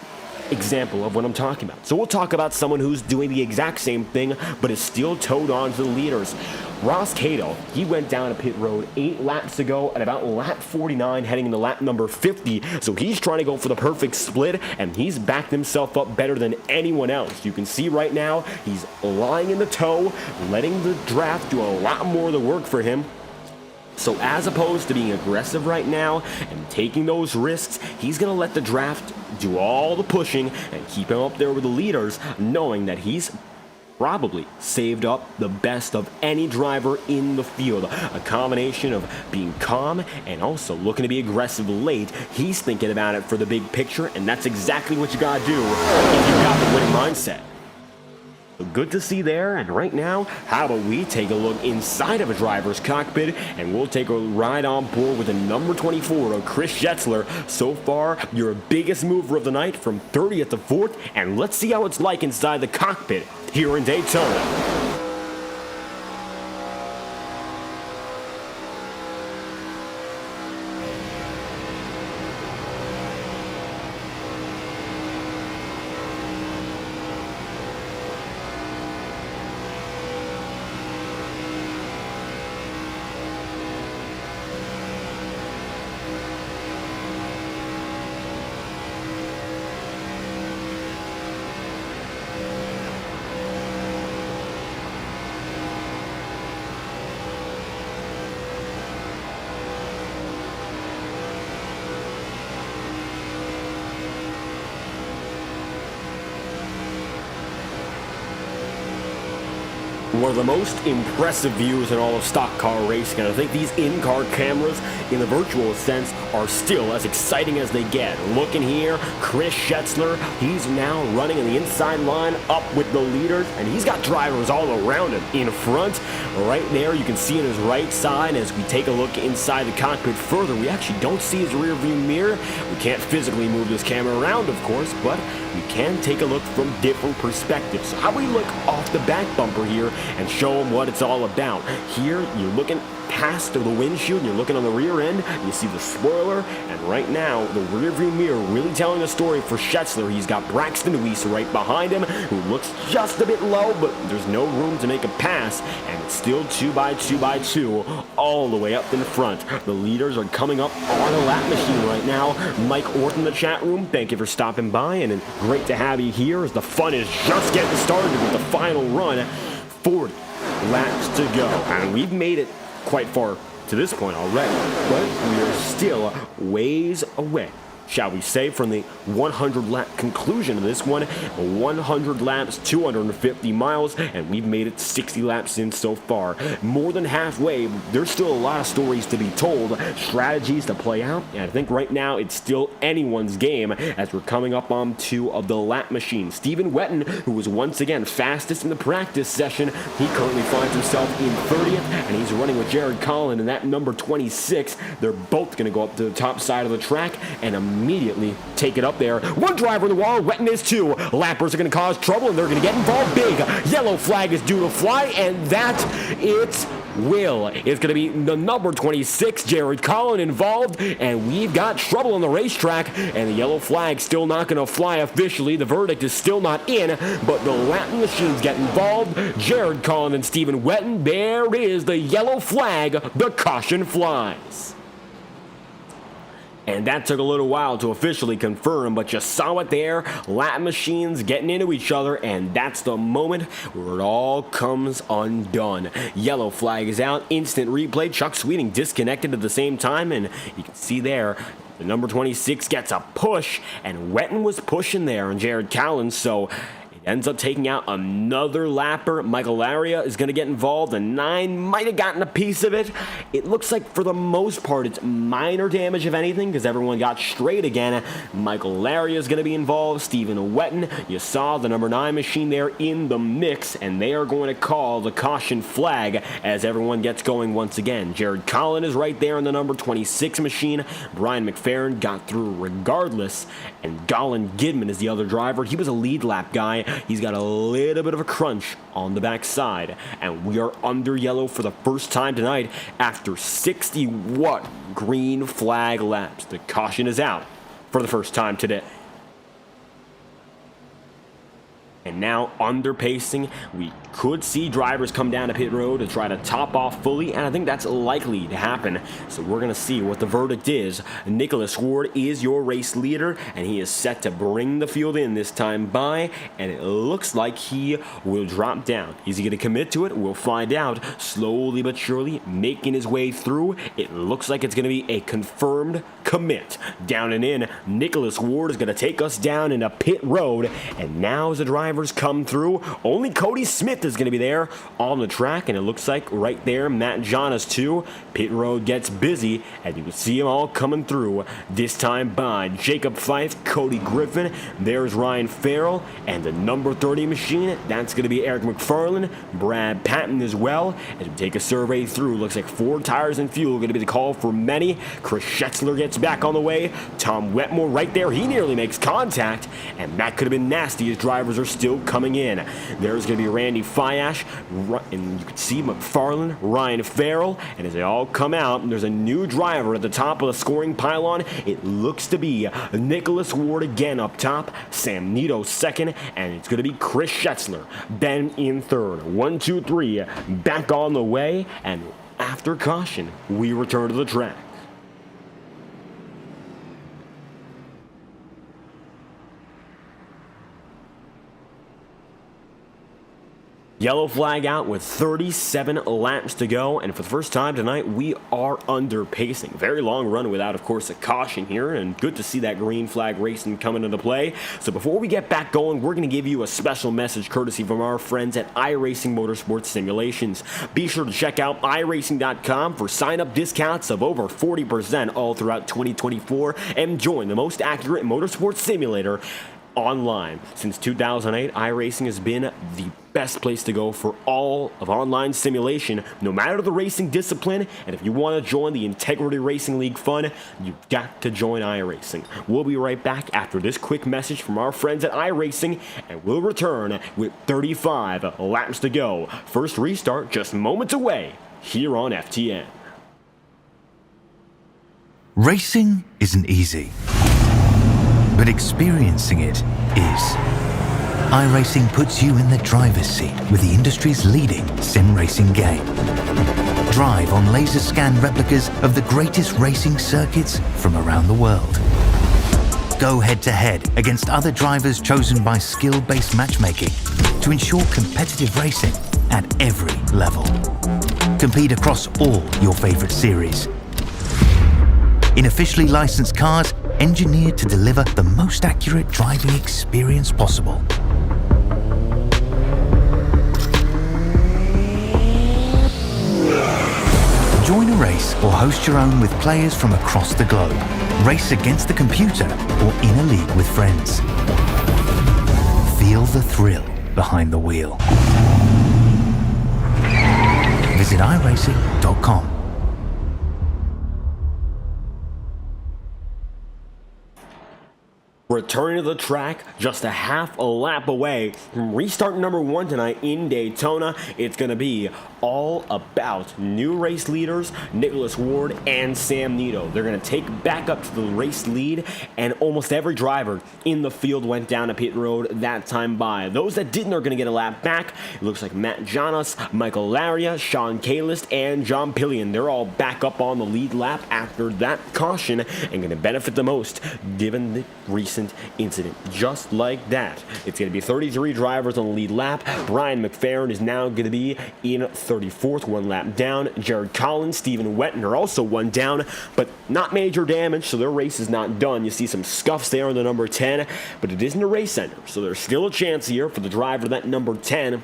example of what I'm talking about. So we'll talk about someone who's doing the exact same thing, but is still towed on to the leaders. Ross Cato, he went down a pit road 8 laps ago at about lap 49, heading into lap number 50. So he's trying to go for the perfect split, and he's backed himself up better than anyone else. You can see right now, he's lying in the tow, letting the draft do a lot more of the work for him. So as opposed to being aggressive right now and taking those risks, he's going to let the draft do all the pushing and keep him up there with the leaders, knowing that he's probably saved up the best of any driver in the field. A combination of being calm and also looking to be aggressive late. He's thinking about it for the big picture, and that's exactly what you got to do if you've got the winning mindset. Good to see there, and right now, how about we take a look inside of a driver's cockpit, and we'll take a ride on board with the number 24 of Chris Schetzler. So far, your biggest mover of the night from 30th to 4th, and let's see how it's like inside the cockpit here in Daytona. One of the most impressive views in all of stock car racing, and I think these in-car cameras, in the virtual sense, are still as exciting as they get. Looking here, Chris Schetzler, he's now running in the inside line up with the leaders, and he's got drivers all around him. In front, right there, you can see in his right side, as we take a look inside the cockpit further, we actually don't see his rear view mirror. We can't physically move this camera around, of course, but we can take a look from different perspectives. So how we look off the back bumper here, and show them what it's all about. Here, you're looking past the windshield, you're looking on the rear end, you see the spoiler, and right now, the rearview mirror really telling a story for Schetzler. He's got Braxton Weiss right behind him, who looks just a bit low, but there's no room to make a pass, and it's still 2x2x2 all the way up in front. The leaders are coming up on a lap machine right now. Mike Orton in the chat room, thank you for stopping by, and great to have you here as the fun is just getting started with the final run. 40 laps to go, and we've made it quite far to this point already, but we are still ways away, shall we say, from the 100-lap conclusion of this one. 100 laps, 250 miles, and we've made it 60 laps in so far. More than halfway. There's still a lot of stories to be told, strategies to play out, and I think right now it's still anyone's game as we're coming up on 2 of the lap machines. Stephen Wetton, who was once again fastest in the practice session, he currently finds himself in 30th, and he's running with Jared Collin in that number 26. They're both going to go up to the top side of the track and immediately take it up there. One driver in the wall, Wetton is 2. Lappers are going to cause trouble, and they're going to get involved big. Yellow flag is due to fly, and that it's Will. It's going to be the number 26, Jared Collin, involved, and we've got trouble on the racetrack, and the yellow flag still not going to fly officially. The verdict is still not in, but the lap machines get involved. Jared Collin and Stephen Wetton, there is the yellow flag. The caution flies. And that took a little while to officially confirm, but you saw it there. Lap machines getting into each other, and that's the moment where it all comes undone. Yellow flag is out, instant replay. Chuck Sweeting disconnected at the same time, and you can see there, the number 26 gets a push, and Wetton was pushing there on Jared Collins, so ends up taking out another lapper. Michael Laria is going to get involved, and 9 might have gotten a piece of it. It looks like for the most part it's minor damage, if anything, because everyone got straight again. Michael Laria is going to be involved. Stephen Wetton, you saw the number 9 machine there in the mix, and they are going to call the caution flag as everyone gets going once again. Jared Collin is right there in the number 26 machine. Brian McFerrin got through regardless, and Colin Gidman is the other driver. He was a lead lap guy. He's got a little bit of a crunch on the backside, and we are under yellow for the first time tonight after 60 green flag laps. The caution is out for the first time today. And now under pacing, we could see drivers come down to pit road to try to top off fully, and I think that's likely to happen. So we're going to see what the verdict is. Nicholas Ward is your race leader, and he is set to bring the field in this time by, and it looks like he will drop down. Is he going to commit to it? We'll find out. Slowly but surely making his way through. It looks like it's going to be a confirmed commit. Down and in, Nicholas Ward is going to take us down into pit road, and now as the drivers come through, only Cody Smith is going to be there on the track, and it looks like right there Matt Jonas too. Pit road gets busy, and you can see them all coming through. This time by Jacob Fife, Cody Griffin, there's Ryan Farrell, and the number 30 machine, that's going to be Eric McFarland, Brad Patton as well. As we take a survey through, looks like 4 tires and fuel going to be the call for many. Chris Schetzler gets back on the way. Tom Wetmore right there, he nearly makes contact, and that could have been nasty as drivers are still coming in. There's going to be Randy Fiash, and you can see McFarland, Ryan Farrell, and as they all come out, there's a new driver at the top of the scoring pylon. It looks to be Nicholas Ward again up top, Sam Nito second, and it's going to be Chris Schetzler, Ben in third. 1, 2, 3, back on the way, and after caution, we return to the track. Yellow flag out with 37 laps to go, and for the first time tonight, we are under pacing. Very long run without, of course, a caution here, and good to see that green flag racing coming into play. So before we get back going, we're going to give you a special message courtesy from our friends at iRacing Motorsport Simulations. Be sure to check out iRacing.com for sign-up discounts of over 40% all throughout 2024, and join the most accurate motorsport simulator online. Since 2008, iRacing has been the best place to go for all of online simulation, no matter the racing discipline. And if you want to join the Integrity Racing League fun, you've got to join iRacing. We'll be right back after this quick message from our friends at iRacing, and we'll return with 35 laps to go. First restart just moments away here on FTN. Racing isn't easy, but experiencing it is. iRacing puts you in the driver's seat with the industry's leading sim racing game. Drive on laser scan replicas of the greatest racing circuits from around the world. Go head-to-head against other drivers chosen by skill-based matchmaking to ensure competitive racing at every level. Compete across all your favorite series. In officially licensed cars engineered to deliver the most accurate driving experience possible. Join a race or host your own with players from across the globe. Race against the computer or in a league with friends. Feel the thrill behind the wheel. Visit iRacing.com. Returning to the track just a half a lap away from restart number 1 tonight in Daytona. It's going to be all about new race leaders, Nicholas Ward and Sam Nito. They're going to take back up to the race lead, and almost every driver in the field went down a pit road that time by. Those that didn't are going to get a lap back. It looks like Matt Jonas, Michael Laria, Sean Kalist, and John Pillion. They're all back up on the lead lap after that caution and going to benefit the most given the recent incident. Just like that, it's going to be 33 drivers on the lead lap. Brian McFerrin is now going to be in 34th, 1 lap down. Jared Collins, Stephen Wetton are also 1 down, but not major damage, so their race is not done. You see some scuffs there on the number 10, but it isn't a race ender, so there's still a chance here for the driver that number 10,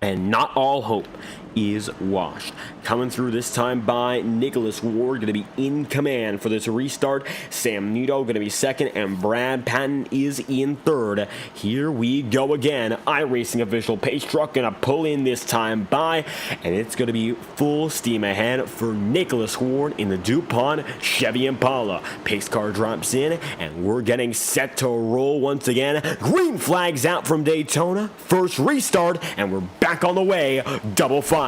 and not all hope is washed. Coming through this time by Nicholas Ward, going to be in command for this restart. Sam Nito going to be second, and Brad Patton is in third. Here we go again. iRacing official pace truck going to pull in this time by, and it's going to be full steam ahead for Nicholas Ward in the DuPont Chevy Impala. Pace car drops in, and we're getting set to roll once again. Green flags out from Daytona. First restart, and we're back on the way. Double file.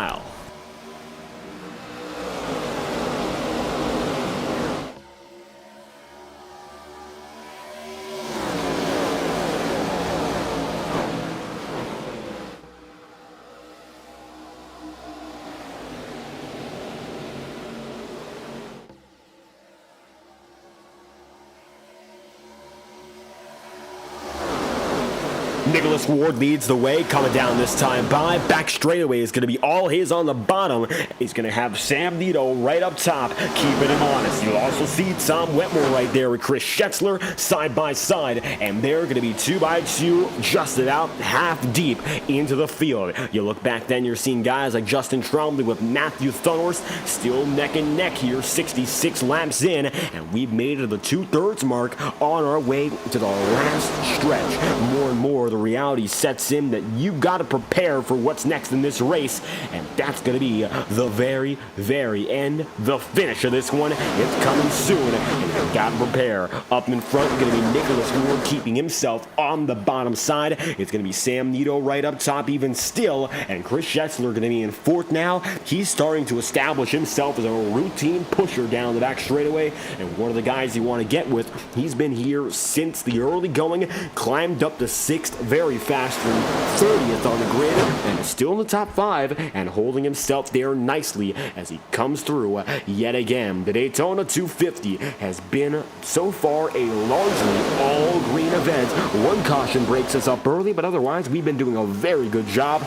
Nicholas Ward leads the way, coming down this time by. Back straightaway is going to be all his on the bottom. He's going to have Sam Nito right up top, keeping him honest. You'll also see Tom Wetmore right there with Chris Schetzler side by side, and they're going to be 2 by 2, just about half deep into the field. You look back then, you're seeing guys like Justin Trombley with Matthew Thunhorst still neck and neck here, 66 laps in, and we've made it to the 2/3 mark on our way to the last stretch. More and more, the reality sets in that you've got to prepare for what's next in this race, and that's going to be the very, very end, the finish of this one. It's coming soon, and you've got to prepare. Up in front, going to be Nicholas Ward keeping himself on the bottom side. It's going to be Sam Nito right up top even still, and Chris Schetzler going to be in 4th now. He's starting to establish himself as a routine pusher down the back straightaway, and one of the guys you want to get with. He's been here since the early going, climbed up to 6th very fast from 30th on the grid, and is still in the top 5 and holding himself there nicely as he comes through yet again. The Daytona 250 has been so far a largely all-green event. One caution breaks us up early, but otherwise we've been doing a very good job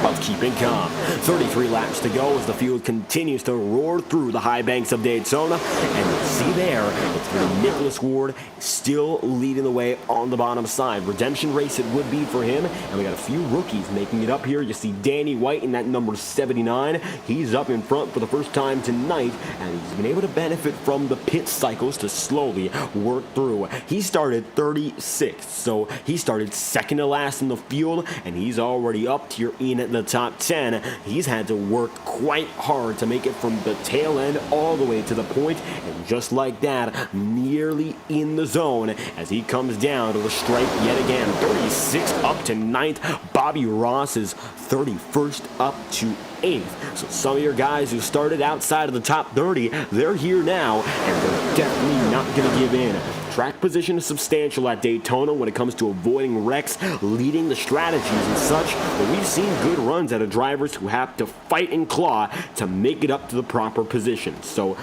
of keeping calm. 33 laps to go as the field continues to roar through the high banks of Daytona. And you see there, it's going to be Nicholas Ward still leading the way on the bottom side. Redemption race it would be for him. And we got a few rookies making it up here. You see Danny White in that number 79. He's up in front for the first time tonight. And he's been able to benefit from the pit cycles to slowly work through. He started 36th. So he started second to last in the field. And he's already up here in the top 10. He's had to work quite hard to make it from the tail end all the way to the point, and just like that, nearly in the zone as he comes down to the stripe yet again. 36th up to 9th. Bobby Ross is 31st up to 8th. So some of your guys who started outside of the top 30, they're here now, and they're definitely not going to give in. Track position is substantial at Daytona when it comes to avoiding wrecks, leading the strategies and such, but we've seen good runs out of drivers who have to fight and claw to make it up to the proper position. So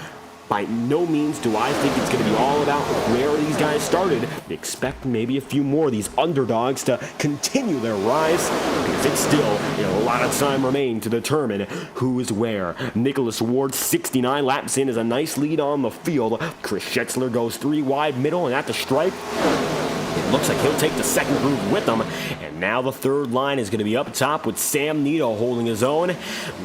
by no means do I think it's going to be all about where these guys started. Expect maybe a few more of these underdogs to continue their rise, because it's still a lot of time remaining to determine who is where. Nicholas Ward, 69 laps in, is a nice lead on the field. Chris Schetzler goes 3 wide middle, and at the stripe, it looks like he'll take the second groove with him. And now the third line is going to be up top with Sam Nito holding his own.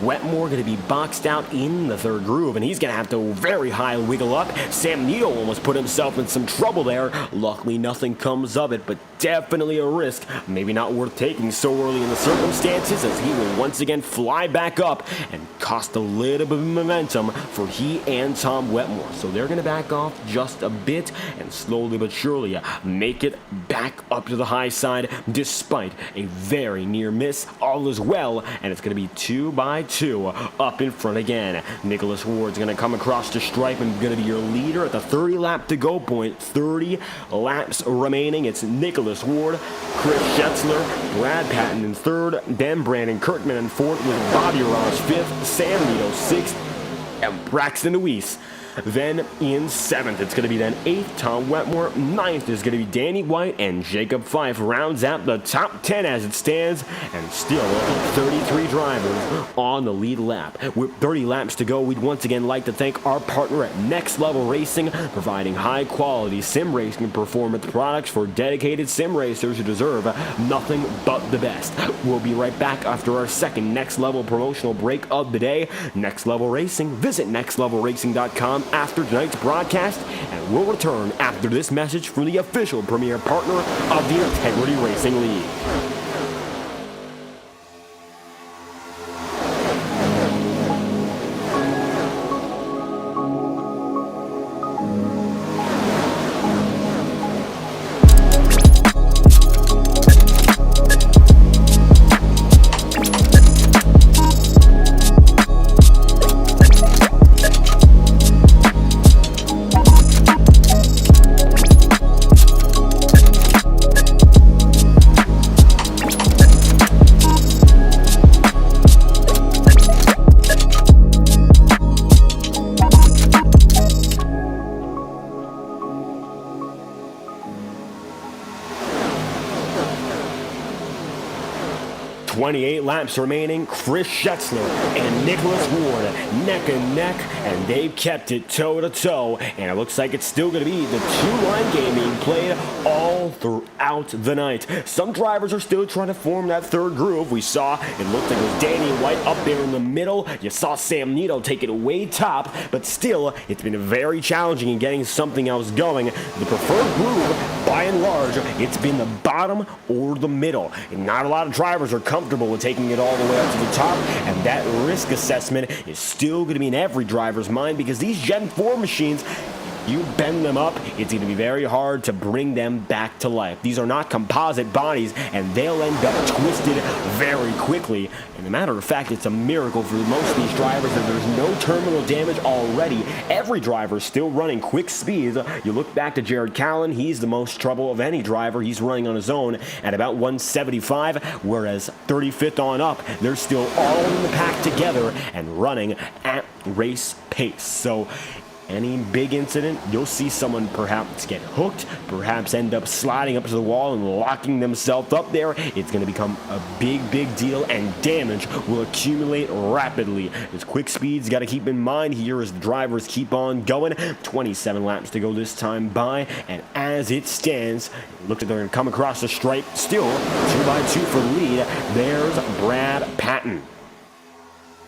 Wetmore going to be boxed out in the third groove, and he's going to have to very high wiggle up. Sam Nito almost put himself in some trouble there. Luckily, nothing comes of it, but definitely a risk. Maybe not worth taking so early in the circumstances, as he will once again fly back up and cost a little bit of momentum for he and Tom Wetmore. So they're going to back off just a bit and slowly but surely make it back up to the high side despite a very near miss. All is well, and it's going to be 2 by 2 up in front again. Nicholas Ward's going to come across the stripe and going to be your leader at the 30 lap to go point. 30 laps remaining. It's Nicholas Ward, Chris Schetzler, Brad Patton in third, then Brandon Kirkman in fourth with Bobby Ross fifth, Sam Nito sixth, and Braxton Luis then in 7th. It's going to be then 8th, Tom Wetmore. 9th is going to be Danny White, and Jacob Fife rounds out the top 10 as it stands, and still 33 drivers on the lead lap. With 30 laps to go, we'd once again like to thank our partner at Next Level Racing, providing high-quality sim racing performance products for dedicated sim racers who deserve nothing but the best. We'll be right back after our second Next Level promotional break of the day. Next Level Racing. Visit nextlevelracing.com after tonight's broadcast, and we'll return after this message from the official premier partner of the Integrity Racing League. 28 laps remaining. Chris Schetzler and Nicholas Ward neck and neck, and they've kept it toe-to-toe, and it looks like it's still going to be the two-line game being played all throughout the night. Some drivers are still trying to form that third groove. We saw it looked like it was Danny White up there in the middle. You saw Sam Nito take it way top, but still, it's been very challenging in getting something else going. The preferred groove, by and large, it's been the bottom or the middle. And not a lot of drivers are comfortable with taking it all the way up to the top, and that risk assessment is still going to be in every driver's mind, because these Gen 4 machines, you bend them up, it's going to be very hard to bring them back to life. These are not composite bodies, and they'll end up twisted very quickly. And as a matter of fact, it's a miracle for most of these drivers that there's no terminal damage already. Every driver is still running quick speeds. You look back to Jared Callan, he's the most trouble of any driver. He's running on his own at about 175, whereas 35th on up, they're still all in the pack together and running at race pace. So Any big incident, you'll see someone perhaps get hooked, perhaps end up sliding up to the wall and locking themselves up there. It's going to become a big deal, and damage will accumulate rapidly. It's quick speeds got to keep in mind here as the drivers keep on going. 27 laps to go this time by, and as it stands, it looks like they're going to come across the stripe. Still 2x2 for the lead. There's Brad Patton.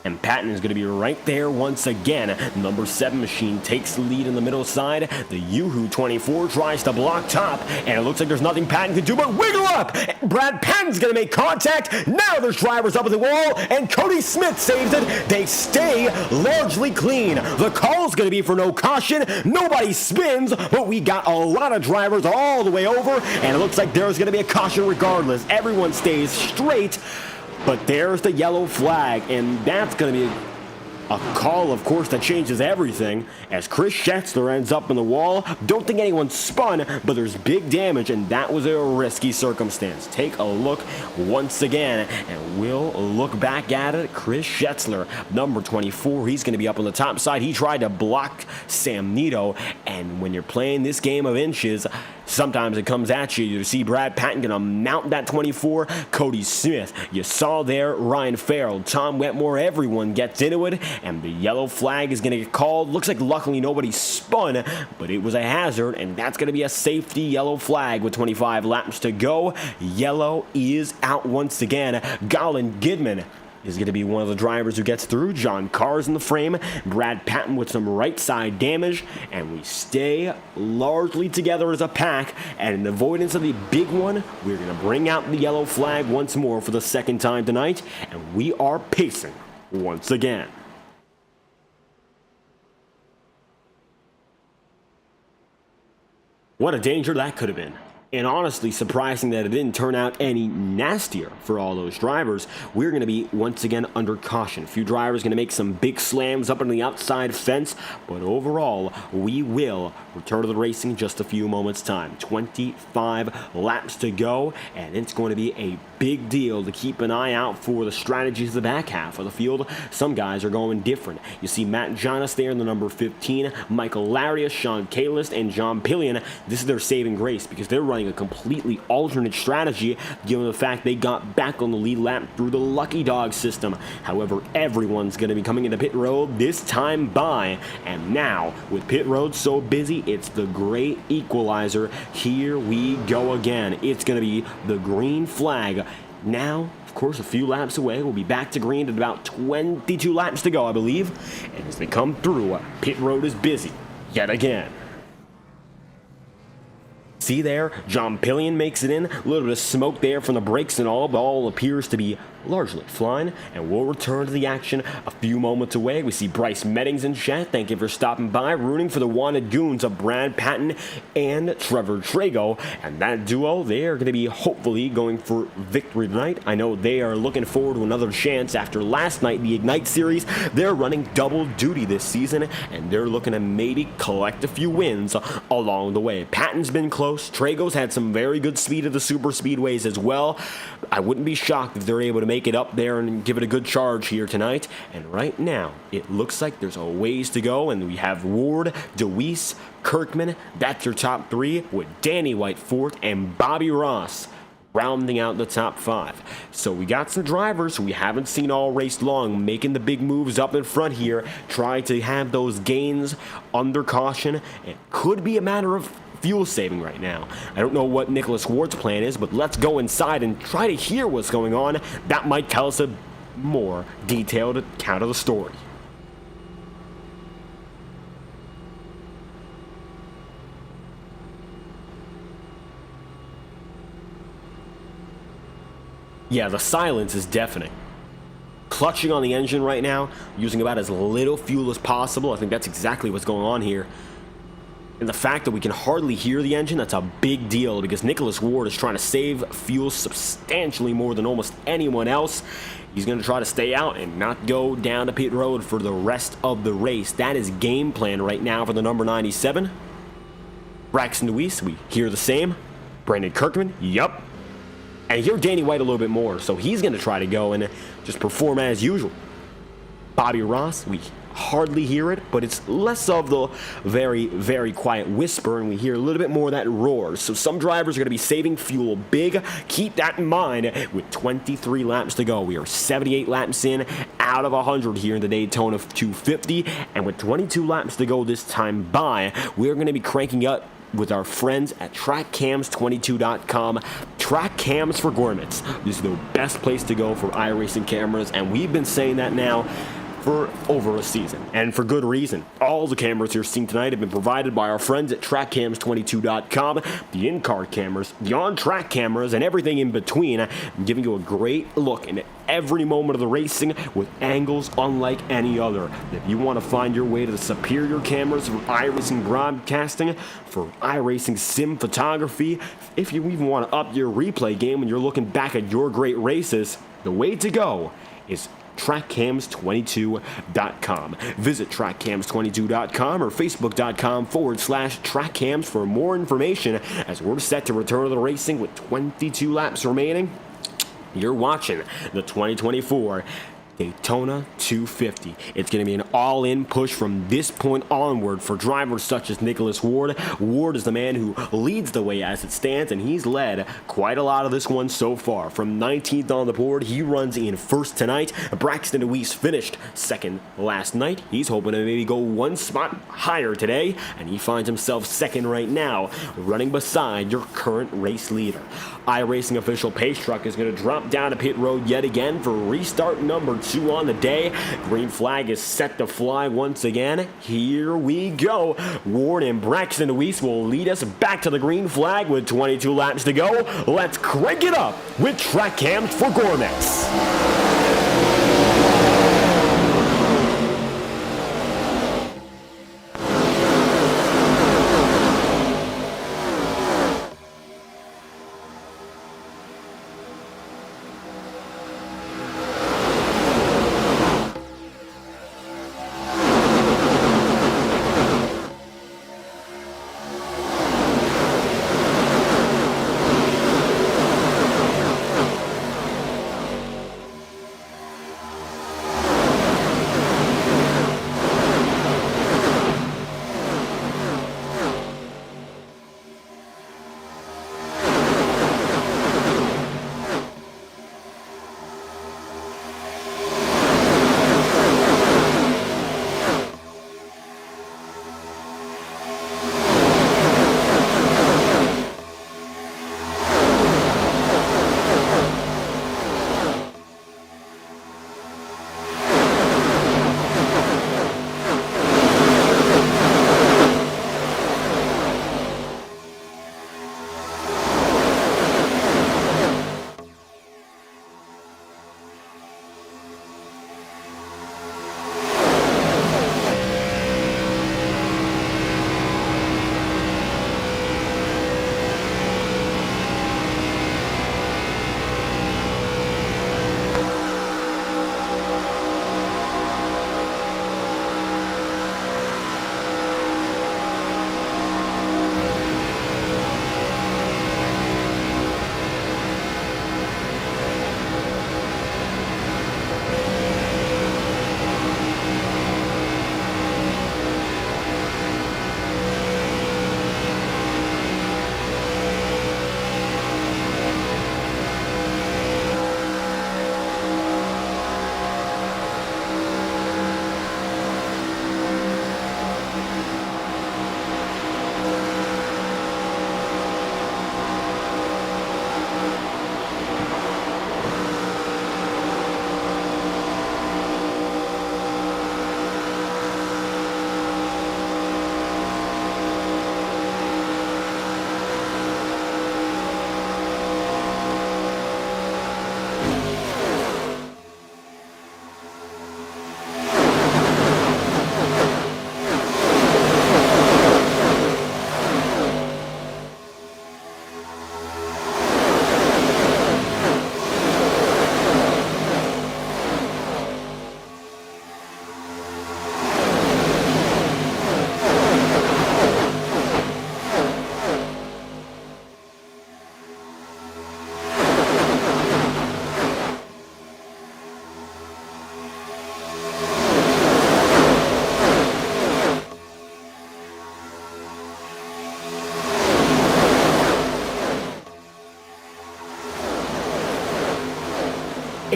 And Patton is going to be right there once again. Number 7 machine takes the lead in the middle side. The Yoo-Hoo 24 tries to block top, and it looks like there's nothing Patton can do but wiggle up. Brad Patton's going to make contact. Now there's drivers up at the wall, and Cody Smith saves it. They stay largely clean. The call's going to be for no caution. Nobody spins, but we got a lot of drivers all the way over, and it looks like there's going to be a caution regardless. Everyone stays straight. But there's the yellow flag, and that's going to be a call, of course, that changes everything, as Chris Schetzler ends up in the wall. Don't think anyone spun, but there's big damage, and that was a risky circumstance. Take a look once again, and we'll look back at it. Chris Schetzler, number 24, he's going to be up on the top side. He tried to block Sam Nito, and when you're playing this game of inches, sometimes it comes at you. You see Brad Patton going to mount that 24. Cody Smith, you saw there, Ryan Farrell, Tom Wetmore, everyone gets into it, and the yellow flag is going to get called. Looks like luckily nobody spun, but it was a hazard, and that's going to be a safety yellow flag with 25 laps to go. Yellow is out once again. Colin Gidman is going to be one of the drivers who gets through. John Carr's in the frame. Brad Patton with some right side damage, and we stay largely together as a pack. And in avoidance of the big one, we're going to bring out the yellow flag once more for the second time tonight, and we are pacing once again. What a danger that could have been. And honestly, surprising that it didn't turn out any nastier for all those drivers. We're going to be, once again, under caution. A few drivers going to make some big slams up on the outside fence. But overall, we will return to the racing in just a few moments' time. 25 laps to go, and it's going to be a big deal to keep an eye out for the strategies of the back half of the field. Some guys are going different. You see Matt Jonas there in the number 15, Michael Larius, Sean Kalist, and John Pillion. This is their saving grace because they're running a completely alternate strategy given the fact they got back on the lead lap through the lucky dog system. However, everyone's going to be coming into pit road this time by, and now with pit road so busy, it's the great equalizer. Here we go again. It's going to be the green flag. Now, of course, a few laps away. We'll be back to green at about 22 laps to go, I believe. And as they come through, pit road is busy yet again. See there, John Pillion makes it in. A little bit of smoke there from the brakes and all, but all appears to be largely flying, and we'll return to the action a few moments away. We see Bryce Meddings in chat. Thank you for stopping by, rooting for the wanted goons of Brad Patton and Trevor Trago, and that duo, they are going to be hopefully going for victory tonight. I know they are looking forward to another chance after last night, the Ignite Series. They're running double duty this season, and they're looking to maybe collect a few wins along the way. Patton's been close. Trago's had some very good speed at the super speedways as well. I wouldn't be shocked if they're able to make it up there and give it a good charge here tonight. And right now, it looks like there's a ways to go, and we have Ward, DeWeese, Kirkman. That's your top three, with Danny White fourth and Bobby Ross rounding out the top five. So we got some drivers we haven't seen all race long making the big moves up in front here, trying to have those gains under caution. It could be a matter of fuel saving right now. I don't know what Nicholas Ward's plan is, but let's go inside and try to hear what's going on. That might tell us a more detailed account of the story. Yeah, the silence is deafening. Clutching on the engine right now, using about as little fuel as possible. I think that's exactly what's going on here. And the fact that we can hardly hear the engine, that's a big deal because Nicholas Ward is trying to save fuel substantially more than almost anyone else. He's going to try to stay out and not go down to pit road for the rest of the race. That is game plan right now for the number 97. Braxton DeWeese, we hear the same. Brandon Kirkman, yup. And hear Danny White a little bit more, so he's going to try to go and just perform as usual. Bobby Ross, we hardly hear it, but it's less of the very, very quiet whisper, and we hear a little bit more of that roar. So some drivers are going to be saving fuel big. Keep that in mind. With 23 laps to go, we are 78 laps in out of 100 here in the Daytona 250, and with 22 laps to go this time by, we're going to be cranking up with our friends at TrackCams22.com. Track Cams for Gourmets. This is the best place to go for iRacing cameras, and we've been saying that now for over a season, and for good reason. All the cameras you're seeing tonight have been provided by our friends at TrackCams22.com. The in-car cameras, the on-track cameras, and everything in between, giving you a great look into every moment of the racing with angles unlike any other. If you want to find your way to the superior cameras for iRacing broadcasting, for iRacing sim photography, if you even want to up your replay game when you're looking back at your great races, the way to go is TrackCams22.com. Visit TrackCams22.com or Facebook.com/TrackCams for more information, as we're set to return to the racing with 22 laps remaining. You're watching the 2024 Daytona 250. It's going to be an all-in push from this point onward for drivers such as Nicholas Ward. Ward is the man who leads the way as it stands, and he's led quite a lot of this one so far. From 19th on the board, he runs in first tonight. Braxton DeWeese finished second last night. He's hoping to maybe go one spot higher today, and he finds himself second right now, running beside your current race leader. iRacing official Pace Truck is going to drop down to pit road yet again for restart number 2 on the day. Green flag is set to fly once again. Here we go. Ward and Braxton DeWeese will lead us back to the green flag with 22 laps to go. Let's crank it up with Track Cams for Gourmets.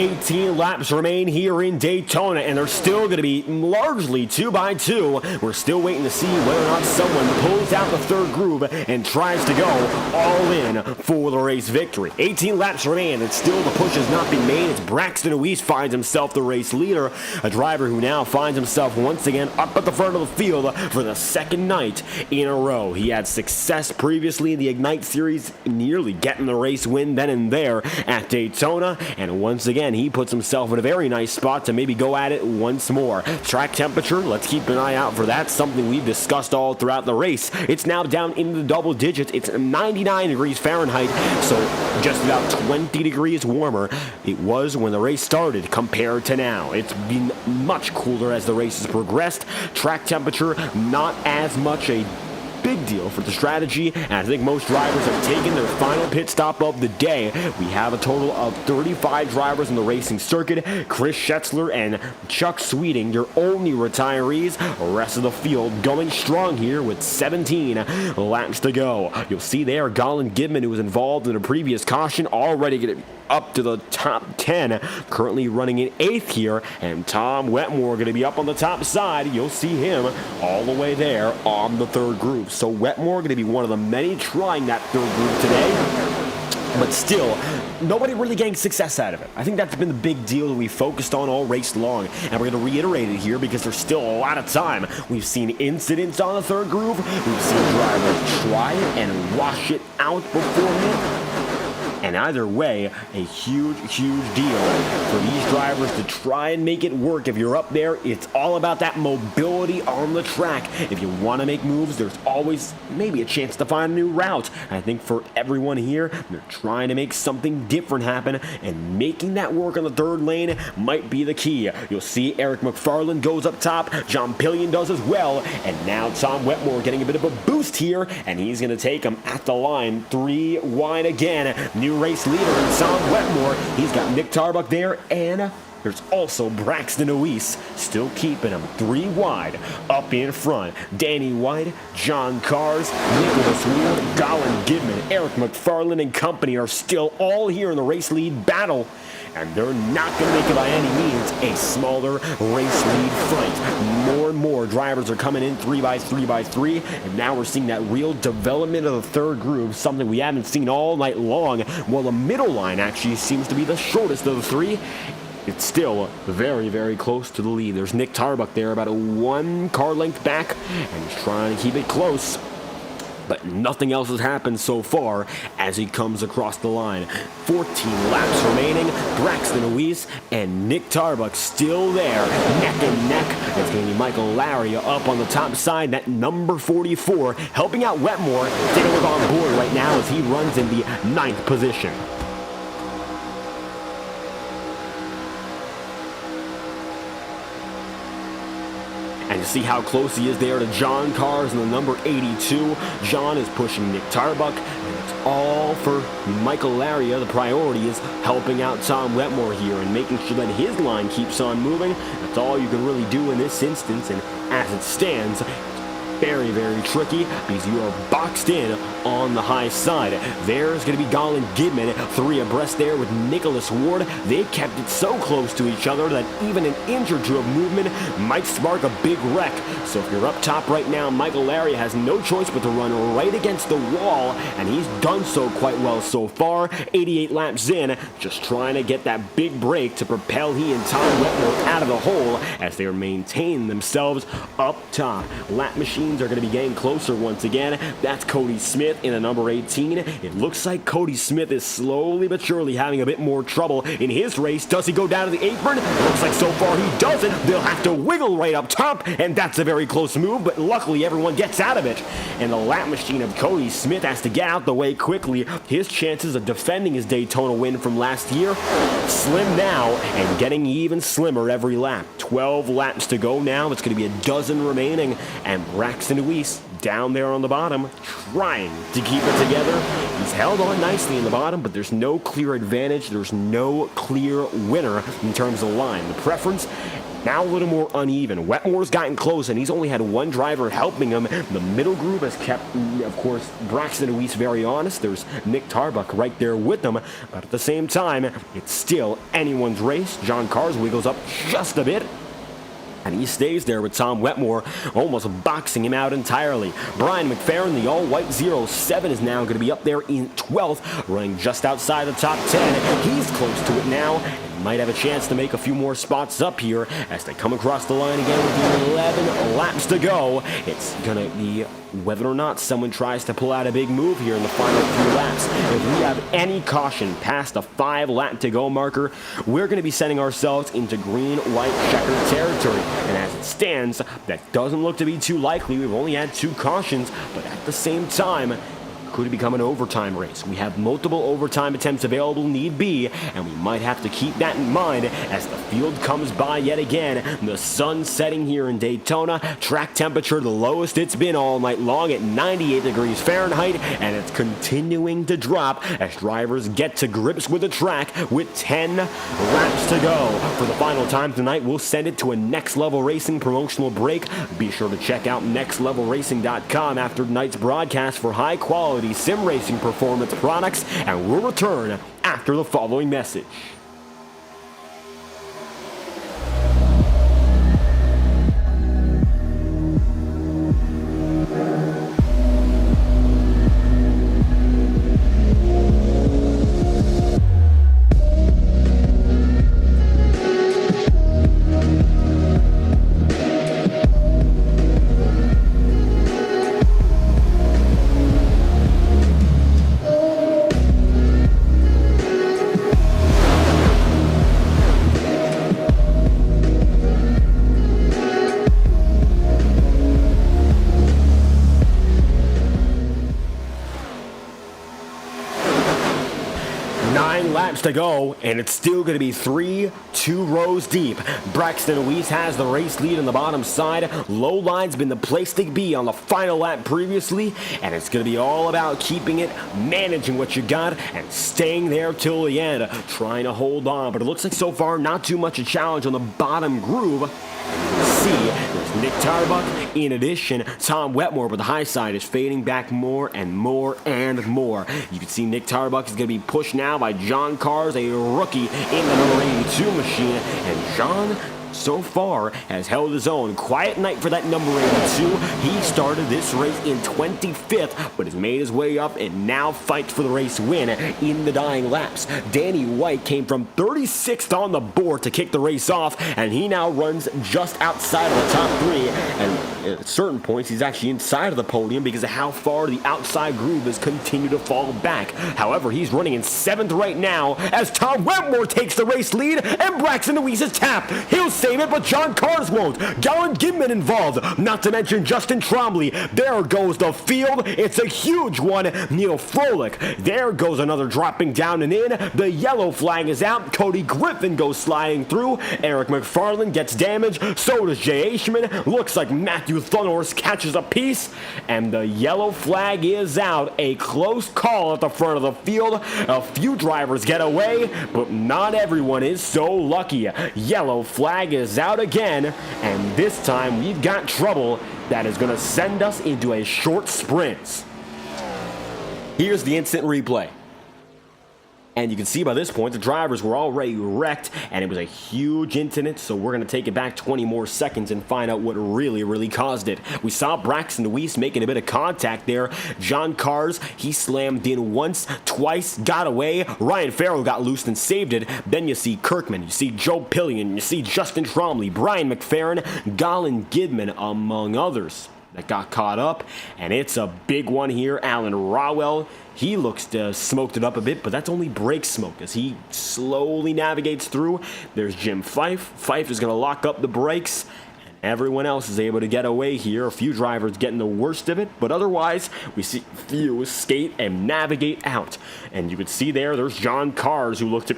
18 laps remain here in Daytona, and they're still going to be largely 2x2. We're still waiting to see whether or not someone pulls out the third groove and tries to go all in for the race victory. 18 laps remain, and still the push has not been made. It's Braxton Ruiz finds himself the race leader, a driver who now finds himself once again up at the front of the field for the second night in a row. He had success previously in the Ignite Series, nearly getting the race win then and there at Daytona, and once again he puts himself in a very nice spot to maybe go at it once more. Track temperature, let's keep an eye out for that, something we've discussed all throughout the race. It's now down into the double digits. It's 99 degrees Fahrenheit, so just about 20 degrees warmer it was when the race started compared to now. It's been much cooler as the race has progressed. Track temperature, not as much a big deal for the strategy, and I think most drivers have taken their final pit stop of the day. We have a total of 35 drivers in the racing circuit. Chris Schetzler and Chuck Sweeting, your only retirees. The rest of the field going strong here with 17 laps to go. You'll see there Colin Gibman, who was involved in a previous caution, already getting up to the top 10, currently running in 8th here, and Tom Wetmore going to be up on the top side. You'll see him all the way there on the third group. So Wetmore going to be one of the many trying that third group today, but still, nobody really getting success out of it. I think that's been the big deal that we focused on all race long, and we're going to reiterate it here because there's still a lot of time. We've seen incidents on the third groove. We've seen drivers try it and wash it out beforehand. And either way, a huge deal for these drivers to try and make it work. If you're up there, it's all about that mobility on the track. If you want to make moves, there's always maybe a chance to find a new route. I think for everyone here, they're trying to make something different happen, and making that work on the third lane might be the key. You'll see Eric McFarland goes up top, John Pillion does as well, and now Tom Wetmore getting a bit of a boost here, and he's going to take him at the line, 3 wide again. New race leader in Tom Wetmore. He's got Nick Tarbuck there, and there's also Braxton Ruiz still keeping him 3 wide up in front. Danny White, John Cars, Nicholas Ward, Colin Gibman, Eric McFarland and company are still all here in the race lead battle, and they're not going to make it by any means a smaller race lead fight. More and more drivers are coming in 3x3x3, and now we're seeing that real development of the third groove, something we haven't seen all night long. While the middle line actually seems to be the shortest of the three, it's still very close to the lead. There's Nick Tarbuck there, about a 1 car length back, and he's trying to keep it close. But nothing else has happened so far as he comes across the line. 14 laps remaining. Braxton Ruiz and Nick Tarbuck still there, neck and neck. It's going to be Michael Laria up on the top side, that number 44, helping out Wetmore. Take a look on board right now as he runs in the 9th position. And you see how close he is there to John Cars in the number 82. John is pushing Nick Tarbuck, and it's all for Michael Laria. The priority is helping out Tom Wetmore here and making sure that his line keeps on moving. That's all you can really do in this instance, and as it stands, very tricky because you are boxed in on the high side. There's going to be Colin Gibman, 3 abreast there with Nicholas Ward. They kept it so close to each other that even an inch or two of movement might spark a big wreck. So if you're up top right now, Michael Laria has no choice but to run right against the wall, and he's done so quite well so far. 88 laps in, just trying to get that big break to propel he and Tom Wetmore out of the hole as they are maintaining themselves up top. Lap machine are going to be getting closer once again. That's Cody Smith in the number 18. It looks like Cody Smith is slowly but surely having a bit more trouble in his race. Does he go down to the apron? It looks like so far he doesn't. They'll have to wiggle right up top, and that's a very close move, but luckily everyone gets out of it. And the lap machine of Cody Smith has to get out the way quickly. His chances of defending his Daytona win from last year slim now, and getting even slimmer every lap. 12 laps to go now. It's going to be a dozen remaining, and Braxton Ruiz down there on the bottom, trying to keep it together. He's held on nicely in the bottom, but there's no clear advantage. There's no clear winner in terms of line. The preference Now a little more uneven. Wetmore's gotten close, and he's only had one driver helping him. The middle group has kept, of course, Braxton Weiss very honest. There's Nick Tarbuck right there with them, but at the same time, it's still anyone's race. John Cars wiggles up just a bit, and he stays there with Tom Wetmore almost boxing him out entirely. Brian McFerrin, the all-white 07, is now going to be up there in 12th, running just outside the top 10. He's close to it now, and might have a chance to make a few more spots up here as they come across the line again with 11 laps to go. It's going to be whether or not someone tries to pull out a big move here in the final few laps. If we have any caution past the 5-lap to go marker, we're going to be sending ourselves into green-white checkered territory. And as it stands, that doesn't look to be too likely. We've only had 2 cautions, but at the same time, could become an overtime race. We have multiple overtime attempts available need be, and we might have to keep that in mind as the field comes by yet again. The sun setting here in Daytona, track temperature the lowest it's been all night long at 98 degrees Fahrenheit, and it's continuing to drop as drivers get to grips with the track with 10 laps to go. For the final time tonight, we'll send it to a Next Level Racing promotional break. Be sure to check out nextlevelracing.com after tonight's broadcast for high quality sim racing performance products, and we'll return after the following message. To go, and it's still going to be 2 rows deep. Braxton Weiss has the race lead on the bottom side. Low line's been the place to be on the final lap previously, and it's going to be all about keeping it, managing what you got, and staying there till the end, trying to hold on. But it looks like so far not too much a challenge on the bottom groove. See, there's Nick Tarbuck. In addition, Tom Wetmore, but the high side is fading back more and more and more. You can see Nick Tarbuck is going to be pushed now by John Cars, a rookie in the number 82 machine, and John so far has held his own. Quiet night for that number 82. He started this race in 25th, but has made his way up and now fights for the race win in the dying laps. Danny White came from 36th on the board to kick the race off, and he now runs just outside of the top 3, and at certain points he's actually inside of the podium because of how far the outside groove has continued to fall back. However, he's running in 7th right now as Tom Wetmore takes the race lead, and Braxton Weiss is tapped. He'll save it, but John Cars won't. Galen Gidman involved, not to mention Justin Trombley. There goes the field. It's a huge one. Neil Froelich. There goes another dropping down and in. The yellow flag is out. Cody Griffin goes sliding through. Eric McFarland gets damaged. So does Jay Aishman. Looks like Matthew Thunhorse catches a piece, and the yellow flag is out. A close call at the front of the field. A few drivers get away, but not everyone is so lucky. Yellow flag is out again, and this time we've got trouble that is going to send us into a short sprint. Here's the instant replay. And you can see by this point, the drivers were already wrecked, and it was a huge incident, so we're going to take it back 20 more seconds and find out what really caused it. We saw Braxton Weiss making a bit of contact there. John Cars, he slammed in once, twice, got away. Ryan Farrell got loose and saved it. Then you see Kirkman, you see Joe Pillion, you see Justin Trombley, Brian McFerrin, Galen Gidman, among others that got caught up, and it's a big one here. Alan Rowell, he looks to smoked it up a bit, but that's only brake smoke as he slowly navigates through. There's Jim Fife. Fife is going to lock up the brakes, and everyone else is able to get away here. A few drivers getting the worst of it, but otherwise we see few skate and navigate out. And you can see there's John Cars, who looked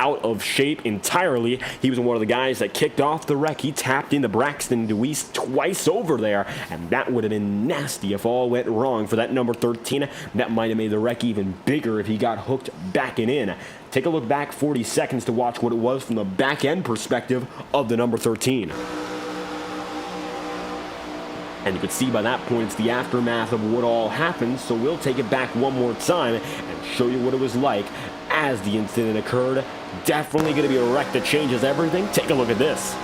out of shape entirely. He was one of the guys that kicked off the wreck. He tapped into Braxton Deweese twice over there, and that would have been nasty if all went wrong for that number 13. That might have made the wreck even bigger if he got hooked back and in. Take a look back 40 seconds to watch what it was from the back end perspective of the number 13. And you can see by that point it's the aftermath of what all happened, so we'll take it back one more time and show you what it was like as the incident occurred. Definitely going to be a wreck that changes everything. Take a look at this.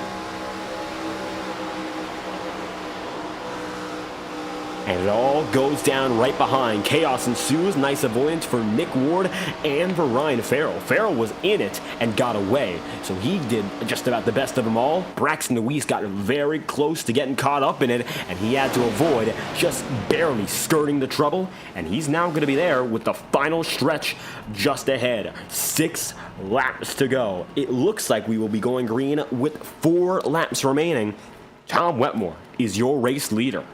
And it all goes down right behind. Chaos ensues. Nice avoidance for Nick Ward and for Ryan Farrell. Farrell was in it and got away, so he did just about the best of them all. Braxton Deweese got very close to getting caught up in it, and he had to avoid, just barely skirting the trouble. And he's now going to be there with the final stretch just ahead. 6 laps to go. It looks like we will be going green with 4 laps remaining. Tom Wetmore is your race leader.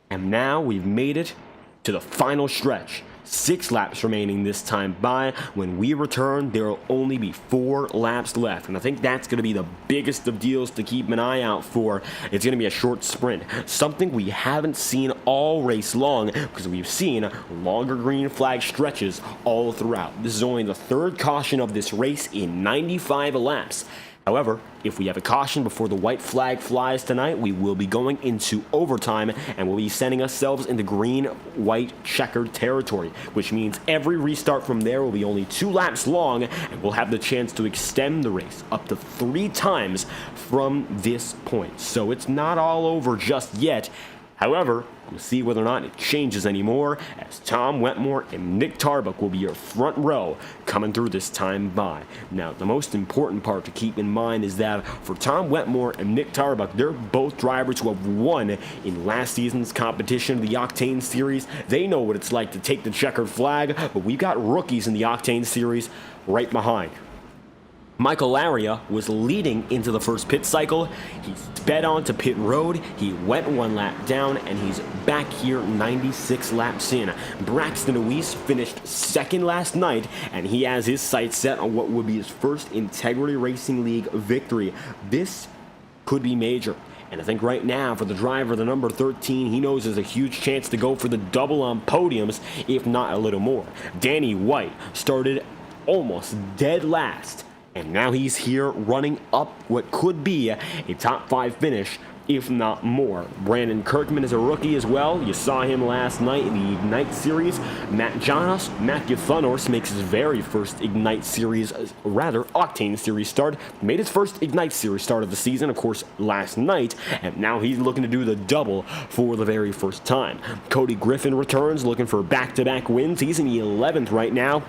And now we've made it to the final stretch. 6 laps remaining this time by. When we return, there will only be 4 laps left. And I think that's going to be the biggest of deals to keep an eye out for. It's going to be a short sprint. Something we haven't seen all race long, because we've seen longer green flag stretches all throughout. This is only the 3rd caution of this race in 95 laps. However, if we have a caution before the white flag flies tonight, we will be going into overtime and we'll be sending ourselves into green-white checkered territory, which means every restart from there will be only 2 laps long, and we'll have the chance to extend the race up to 3 times from this point. So it's not all over just yet. However, we'll see whether or not it changes anymore, as Tom Wetmore and Nick Tarbuck will be your front row coming through this time by. Now, the most important part to keep in mind is that for Tom Wetmore and Nick Tarbuck, they're both drivers who have won in last season's competition, the Octane Series. They know what it's like to take the checkered flag, but we've got rookies in the Octane Series right behind. Michael Laria was leading into the first pit cycle. He sped on to pit road, he went 1 lap down, and he's back here 96 laps in. Braxton Deweese finished 2nd last night, and he has his sights set on what would be his first Integrity Racing League victory. This could be major. And I think right now, for the driver, the number 13, he knows there's a huge chance to go for the double on podiums, if not a little more. Danny White started almost dead last, and now he's here running up what could be a top 5 finish, if not more. Brandon Kirkman is a rookie as well. You saw him last night in the Ignite Series. Matthew Thunhorse makes his very first Ignite Series, Octane Series start. Made his first Ignite Series start of the season, of course, last night, and now he's looking to do the double for the very first time. Cody Griffin returns, looking for back-to-back wins. He's in the 11th right now,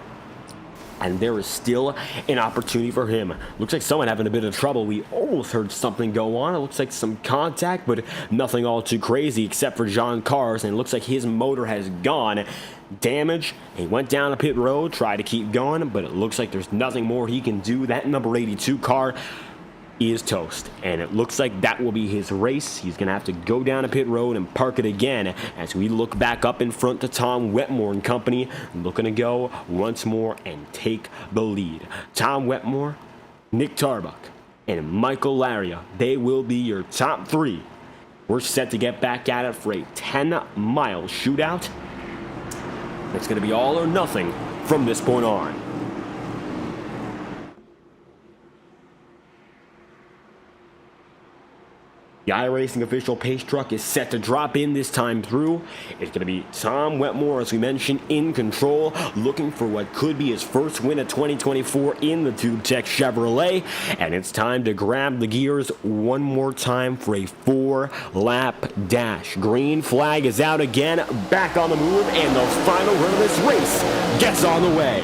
and there is still an opportunity for him. Looks like someone having a bit of trouble. We almost heard something go on. It looks like some contact, but nothing all too crazy except for John Cars, and it looks like his motor has gone damage. He went down a pit road, tried to keep going, but it looks like there's nothing more he can do. That number 82 car is toast, and it looks like that will be his race. He's gonna have to go down a pit road and park it again as we look back up in front to Tom Wetmore and company, looking to go once more and take the lead. Tom Wetmore, Nick Tarbuck, and Michael Laria, they will be your top 3. We're set to get back at it for a 10-mile shootout. It's gonna be all or nothing from this point on. The iRacing official pace truck is set to drop in this time through. It's going to be Tom Wetmore, as we mentioned, in control, looking for what could be his first win of 2024 in the TubeTech Chevrolet. And it's time to grab the gears one more time for a 4-lap dash. Green flag is out again, back on the move, and the final run of this race gets on the way.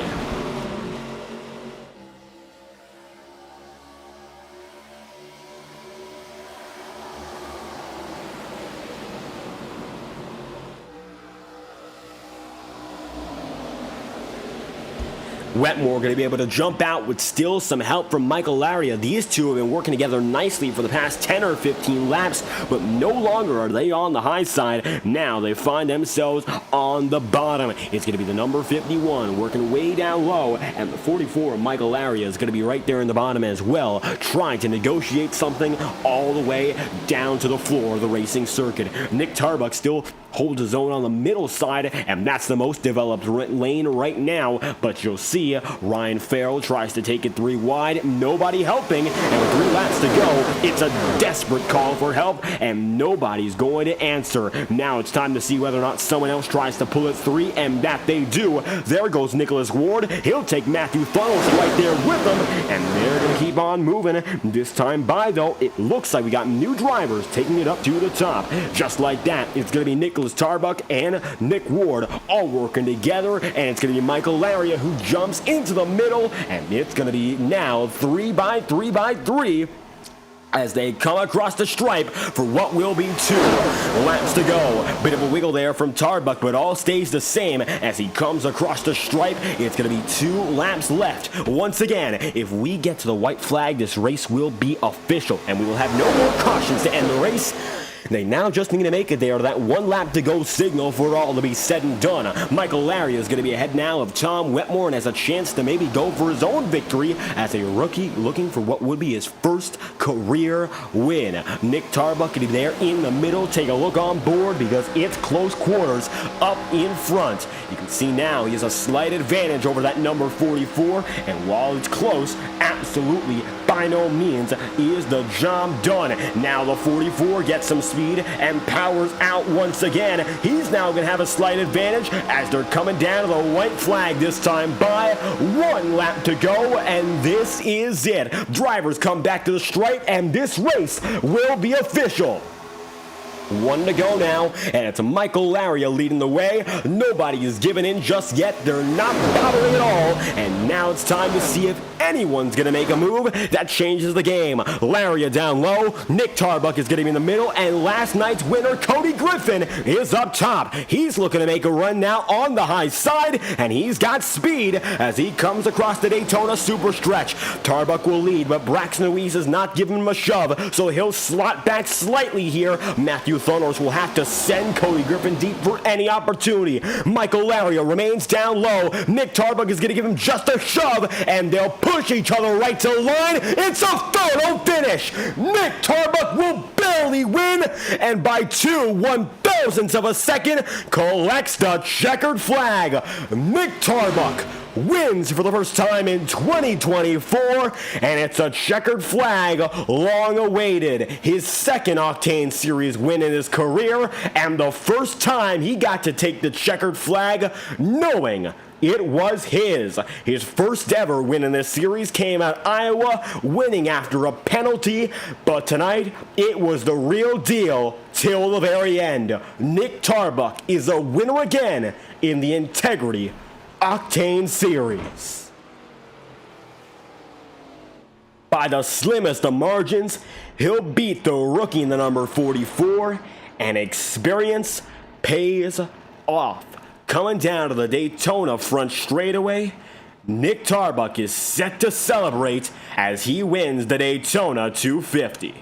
Wetmore going to be able to jump out with still some help from Michael Laria. These two have been working together nicely for the past 10 or 15 laps, but no longer are they on the high side. Now they find themselves on the bottom. It's going to be the number 51 working way down low, and the 44, Michael Laria, is going to be right there in the bottom as well, trying to negotiate something all the way down to the floor of the racing circuit. Nick Tarbuck still holds his own on the middle side, and that's the most developed lane right now, but you'll see Ryan Farrell tries to take it 3 wide, nobody helping, and with 3 laps to go, it's a desperate call for help, and nobody's going to answer. Now it's time to see whether or not someone else tries to pull it 3, and that they do. There goes Nicholas Ward. He'll take Matthew Funnels right there with him, and they're going to keep on moving. This time by, though, it looks like we got new drivers taking it up to the top. Just like that, it's going to be Nicholas Tarbuck and Nick Ward all working together, and it's going to be Michael Laria who jumps into the middle, and it's going to be now 3 by 3 by 3 as they come across the stripe for what will be 2 laps to go. Bit of a wiggle there from Tarbuck, but all stays the same as he comes across the stripe. It's going to be 2 laps left. Once again, if we get to the white flag, this race will be official, and we will have no more cautions to end the race. They now just need to make it there to that 1 lap to go signal for all to be said and done. Michael Laria is going to be ahead now of Tom Wetmore and has a chance to maybe go for his own victory as a rookie looking for what would be his first career win. Nick Tarbuck can be there in the middle. Take a look on board because it's close quarters up in front. You can see now he has a slight advantage over that number 44, and while it's close, absolutely by no means is the job done. Now the 44 gets some speed and powers out once again. He's now going to have a slight advantage as they're coming down to the white flag this time by 1 lap to go, and this is it. Drivers come back to the stripe, and this race will be official. 1 to go now, and it's Michael Laria leading the way. Nobody is giving in just yet. They're not bothering at all, and now it's time to see if anyone's going to make a move that changes the game. Laria down low, Nick Tarbuck is going to be in the middle, and last night's winner, Cody Griffin, is up top. He's looking to make a run now on the high side, and he's got speed as he comes across the Daytona super stretch. Tarbuck will lead, but Braxton Louise is not giving him a shove, so he'll slot back slightly here. Matthew Thunors will have to send Cody Griffin deep for any opportunity. Michael Laria remains down low. Nick Tarbuck is going to give him just a shove, and they'll push each other right to the line. It's a photo finish. Nick Tarbuck will barely win, and by 2/1000ths of a second collects the checkered flag. Nick Tarbuck wins for the first time in 2024, and it's a checkered flag, long awaited. His 2nd Octane Series win in his career, and the first time he got to take the checkered flag knowing it was his. His first ever win in this series came at Iowa, winning after a penalty, but tonight it was the real deal till the very end. Nick Tarbuck is a winner again in the Integrity Octane Series. By the slimmest of margins, he'll beat the rookie in the number 44, and experience pays off. Coming down to the Daytona front straightaway, Nick Tarbuck is set to celebrate as he wins the Daytona 250.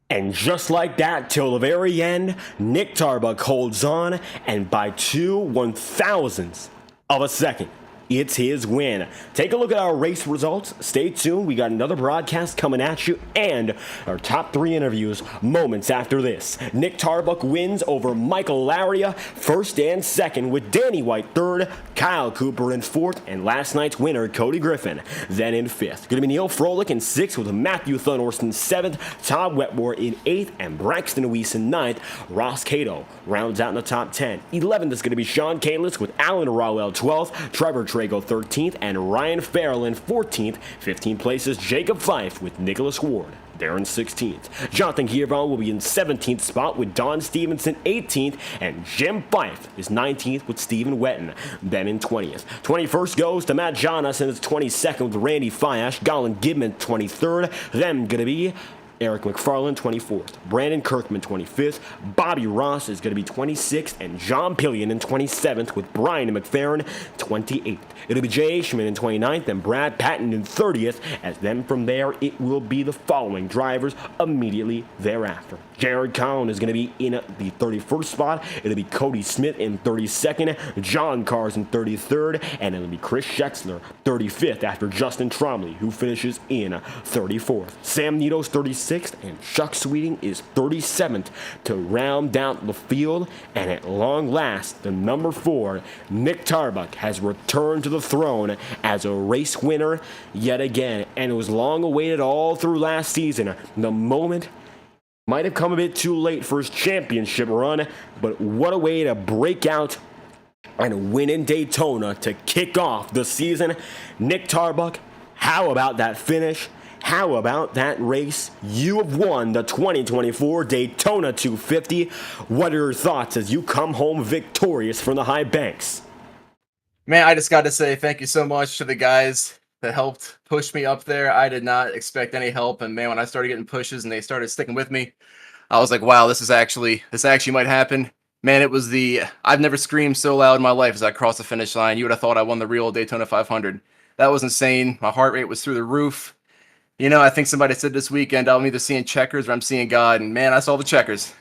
And just like that, till the very end, Nick Tarbuck holds on, and by 2/1000ths of a second, it's his win. Take a look at our race results. Stay tuned. We got another broadcast coming at you and our top 3 interviews moments after this. Nick Tarbuck wins over Michael Laria, first and second, with Danny White third, Kyle Cooper in fourth, and last night's winner, Cody Griffin, then in fifth. Going to be Neil Froelich in sixth, with Matthew Thunhorst in seventh, Todd Wetmore in eighth, and Braxton Weiss in ninth. Ross Cato rounds out in the top 10. 11th is going to be Sean Kalis with Alan Rowell 12th, Trevor Trago 13th, and Ryan Farrell in 14th. 15 places Jacob Fife with Nicholas Ward. They're in 16th. Jonathan Giovanni will be in 17th spot with Don Stevenson 18th, and Jim Fife is 19th with Stephen Wetton, then in 20th. 21st goes to Matt Jonas and is 22nd with Randy Fiash, Colin Gibman 23rd, then going to be Eric McFarland 24th, Brandon Kirkman 25th, Bobby Ross is going to be 26th, and John Pillion in 27th with Brian McFerrin 28th. It'll be Jay Ashman in 29th and Brad Patton in 30th, as then from there it will be the following drivers immediately thereafter. Jared Collin is going to be in the 31st spot. It'll be Cody Smith in 32nd, John Cars in 33rd, and it'll be Chris Schexler 35th after Justin Tromley, who finishes in 34th. Sam Nito's 36th, and Chuck Sweeting is 37th to round out the field. And at long last, the number 4, Nick Tarbuck, has returned to the throne as a race winner yet again. And it was long awaited all through last season. The moment might have come a bit too late for his championship run, but what a way to break out and win in Daytona to kick off the season. Nick Tarbuck, how about that finish? How about that race? You have won the 2024 Daytona 250. What are your thoughts as you come home victorious from the high banks? Man, I just got to say thank you so much to the guys that helped push me up there. I did not expect any help, and man, when I started getting pushes and they started sticking with me, I was like, wow, this actually might happen. Man, I've never screamed so loud in my life as I crossed the finish line. You would have thought I won the real Daytona 500. That was insane. My heart rate was through the roof. You know, I think somebody said this weekend, I'm either seeing checkers or I'm seeing God, and man, I saw the checkers.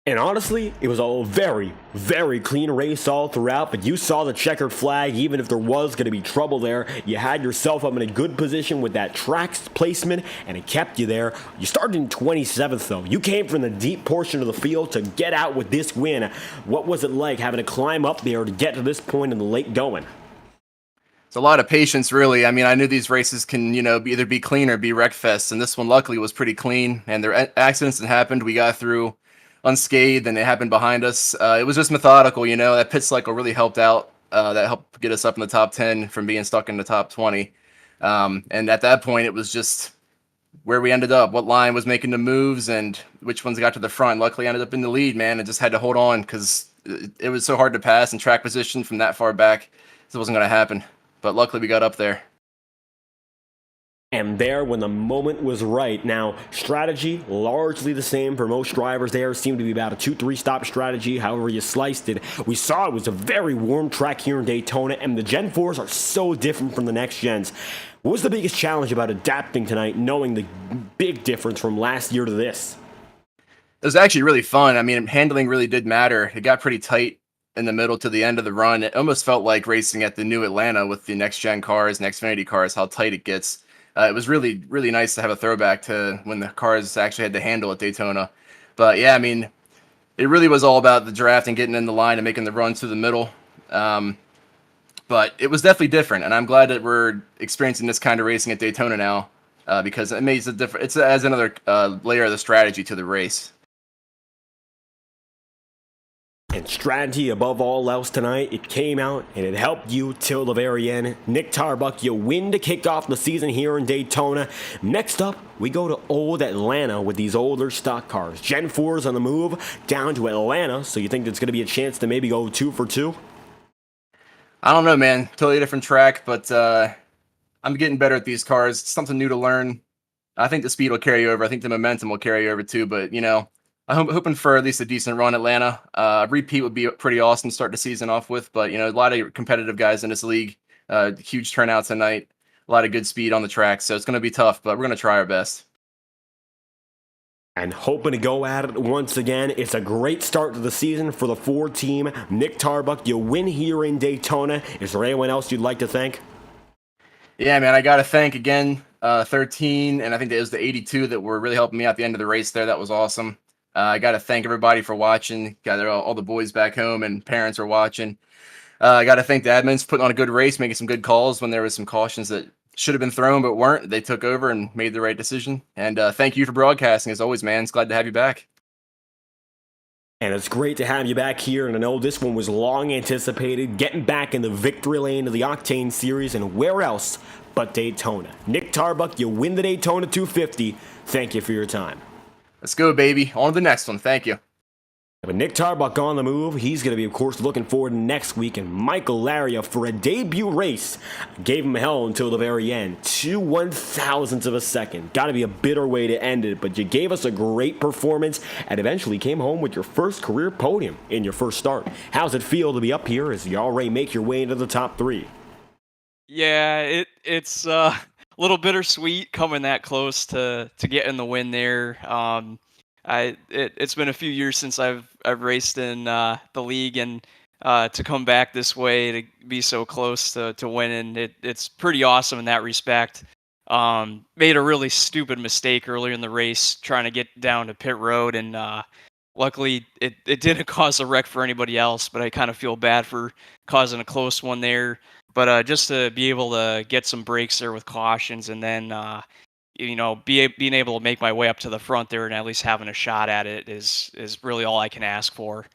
And honestly, it was a very, very clean race all throughout, but you saw the checkered flag. Even if there was going to be trouble there, you had yourself up in a good position with that track placement, and it kept you there. You started in 27th, though. You came from the deep portion of the field to get out with this win. What was it like having to climb up there to get to this point in the late going? It's a lot of patience, really. I mean, I knew these races can, either be clean or be wreckfests, and this one luckily was pretty clean, and there were accidents that happened. We got through unscathed, and it happened behind us. It was just methodical, That pit cycle really helped out. That helped get us up in the top 10 from being stuck in the top 20. And at that point, it was just where we ended up, what line was making the moves, and which ones got to the front. Luckily, I ended up in the lead, man, and just had to hold on because it was so hard to pass in track position from that far back. This wasn't going to happen. But luckily, we got up there. And there when the moment was right. Now, strategy, largely the same for most drivers there. Seemed to be about a 2-3 stop strategy, however you sliced it. We saw it was a very warm track here in Daytona, and the Gen 4s are so different from the next gens. What was the biggest challenge about adapting tonight, knowing the big difference from last year to this? It was actually really fun. I mean, handling really did matter. It got pretty tight in the middle to the end of the run. It almost felt like racing at the new Atlanta with the next-gen cars and Xfinity cars, how tight it gets. It was really, really nice to have a throwback to when the cars actually had to handle at Daytona. But yeah, I mean, it really was all about the draft and getting in the line and making the run through the middle. But it was definitely different, and I'm glad that we're experiencing this kind of racing at Daytona now because it makes a difference. It adds another layer of the strategy to the race. And strategy above all else tonight, it came out and it helped you till the very end. Nick Tarbuck, you win to kick off the season here in Daytona. Next up, we go to old Atlanta with these older stock cars. Gen 4's on the move down to Atlanta, so you think there's going to be a chance to maybe go 2 for 2? I don't know, man. Totally different track, but I'm getting better at these cars. It's something new to learn. I think the speed will carry over. I think the momentum will carry over too, but, I'm hoping for at least a decent run Atlanta. Repeat would be pretty awesome to start the season off with, but, a lot of competitive guys in this league. Huge turnout tonight. A lot of good speed on the track, so it's going to be tough, but we're going to try our best. and hoping to go at it once again. It's a great start to the season for the Ford team. Nick Tarbuck, you win here in Daytona. Is there anyone else you'd like to thank? Yeah, man, I got to thank again 13, and I think it was the 82 that were really helping me out at the end of the race there. That was awesome. I got to thank everybody for watching. Got all the boys back home and parents are watching. I got to thank the admins for putting on a good race, making some good calls when there was some cautions that should have been thrown but weren't. They took over and made the right decision. And thank you for broadcasting as always, man. It's glad to have you back. And it's great to have you back here, and I know this one was long anticipated, getting back in the victory lane of the Octane Series, and where else but Daytona. Nick Tarbuck, you win the Daytona 250. Thank you for your time. Let's go, baby. On to the next one. Thank you. But Nick Tarbuck on the move. He's going to be, of course, looking forward next week. And Michael Laria, for a debut race, gave him hell until the very end. 2 1,000ths of a second. Got to be a bitter way to end it, but you gave us a great performance and eventually came home with your first career podium in your first start. How's it feel to be up here as you already make your way into the top 3? Yeah, it's a little bittersweet coming that close to getting the win there. It's been a few years since I've raced in the league, and to come back this way to be so close to winning, it's pretty awesome in that respect. Made a really stupid mistake earlier in the race trying to get down to pit road, and luckily it didn't cause a wreck for anybody else, but I kind of feel bad for causing a close one there. But just to be able to get some breaks there with cautions, and then being able to make my way up to the front there and at least having a shot at it is really all I can ask for.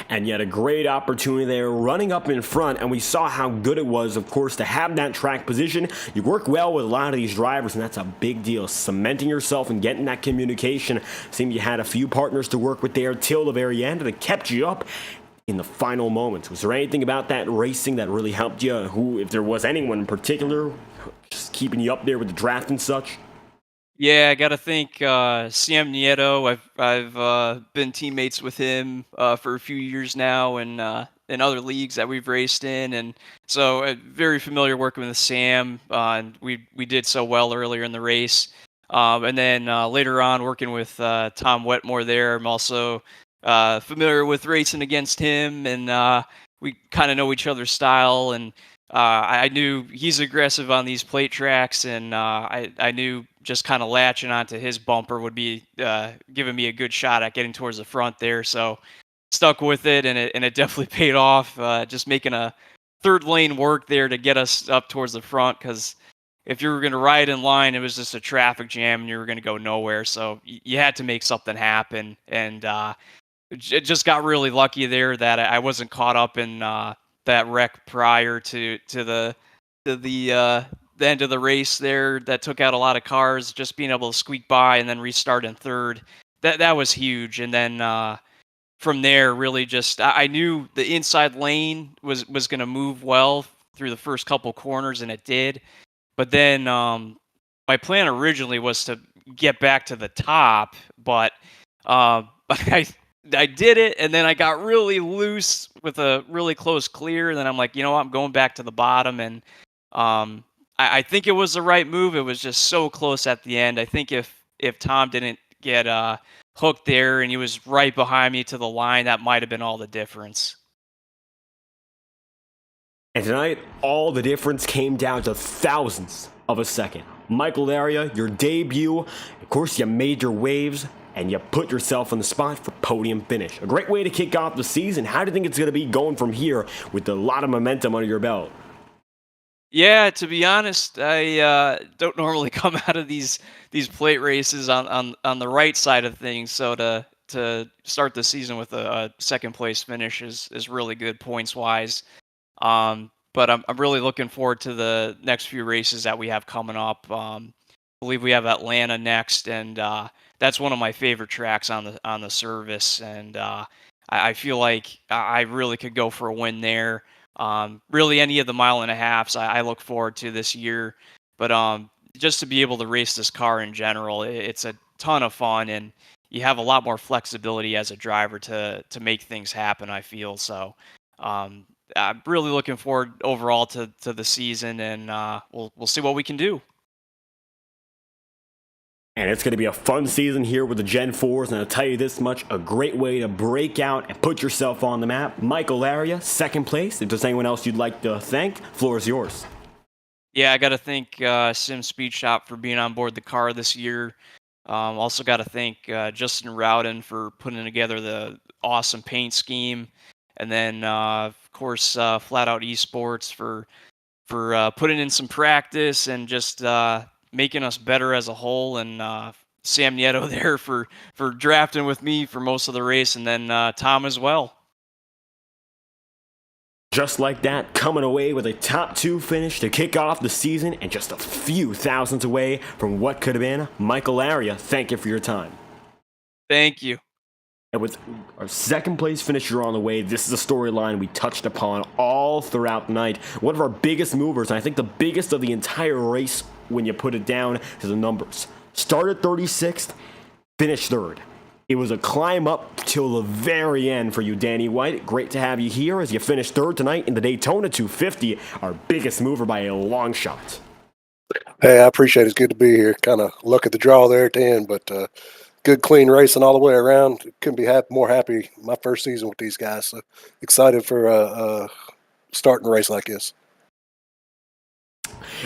And yet a great opportunity there, running up in front, and we saw how good it was, of course, to have that track position. You work well with a lot of these drivers, and that's a big deal. Cementing yourself and getting that communication. Seemed you had a few partners to work with there till the very end, and it kept you up in the final moments. Was there anything about that racing that really helped you? Who, if there was anyone in particular, just keeping you up there with the draft and such? Yeah, I got to thank Sam Nieto. I've been teammates with him for a few years now, and in other leagues that we've raced in, and so very familiar working with Sam. And we did so well earlier in the race, and then later on working with Tom Wetmore there. I'm also familiar with racing against him, and we kind of know each other's style, and I knew he's aggressive on these plate tracks, and I knew just kind of latching onto his bumper would be giving me a good shot at getting towards the front there. So stuck with it, and it definitely paid off. Just making a third lane work there to get us up towards the front, because if you were going to ride in line, it was just a traffic jam, and you were going to go nowhere. So you had to make something happen, and it just got really lucky there that I wasn't caught up in that wreck prior to the end of the race there that took out a lot of cars. Just being able to squeak by and then restart in third, that was huge. And then from there, really just I knew the inside lane was going to move well through the first couple corners, and it did. But then my plan originally was to get back to the top, but I did it, and then I got really loose with a really close clear, and then I'm like, you know what, I'm going back to the bottom, and I think it was the right move. It was just so close at the end. I think if Tom didn't get hooked there and he was right behind me to the line, that might have been all the difference. And tonight, all the difference came down to thousandths of a second. Michael Laria, your debut, of course, you made your waves, and you put yourself on the spot for podium finish. A great way to kick off the season. How do you think it's going to be going from here with a lot of momentum under your belt? Yeah, to be honest, I don't normally come out of these plate races on the right side of things. So to start the season with a second place finish is really good points wise. But I'm really looking forward to the next few races that we have coming up. I believe we have Atlanta next, and that's one of my favorite tracks on the service, and I feel like I really could go for a win there. Really, any of the mile and a halves I look forward to this year, but just to be able to race this car in general, it's a ton of fun, and you have a lot more flexibility as a driver to make things happen. I feel so. I'm really looking forward overall to the season, and we'll see what we can do. And it's going to be a fun season here with the Gen 4s, and I'll tell you this much, a great way to break out and put yourself on the map. Michael Laria, second place. If there's anyone else you'd like to thank, floor is yours. Yeah, I got to thank Sim Speed Shop for being on board the car this year. Also got to thank Justin Rowden for putting together the awesome paint scheme. And then, of course, Flat Out Esports for putting in some practice and just making us better as a whole, and Sam Nieto there for drafting with me for most of the race, and then Tom as well. Just like that, coming away with a top 2 finish to kick off the season and just a few thousands away from what could have been. Michael Laria, thank you for your time. Thank you. And with our second place finisher on the way, this is a storyline we touched upon all throughout the night. One of our biggest movers, and I think the biggest of the entire race when you put it down to the numbers. Started 36th, finished 3rd. It was a climb up till the very end for you, Danny White. Great to have you here as you finish 3rd tonight in the Daytona 250, our biggest mover by a long shot. Hey, I appreciate it. It's good to be here. Kind of luck of the draw there at the end, but good, clean racing all the way around. Couldn't be more happy. My first season with these guys. So excited for starting a race like this.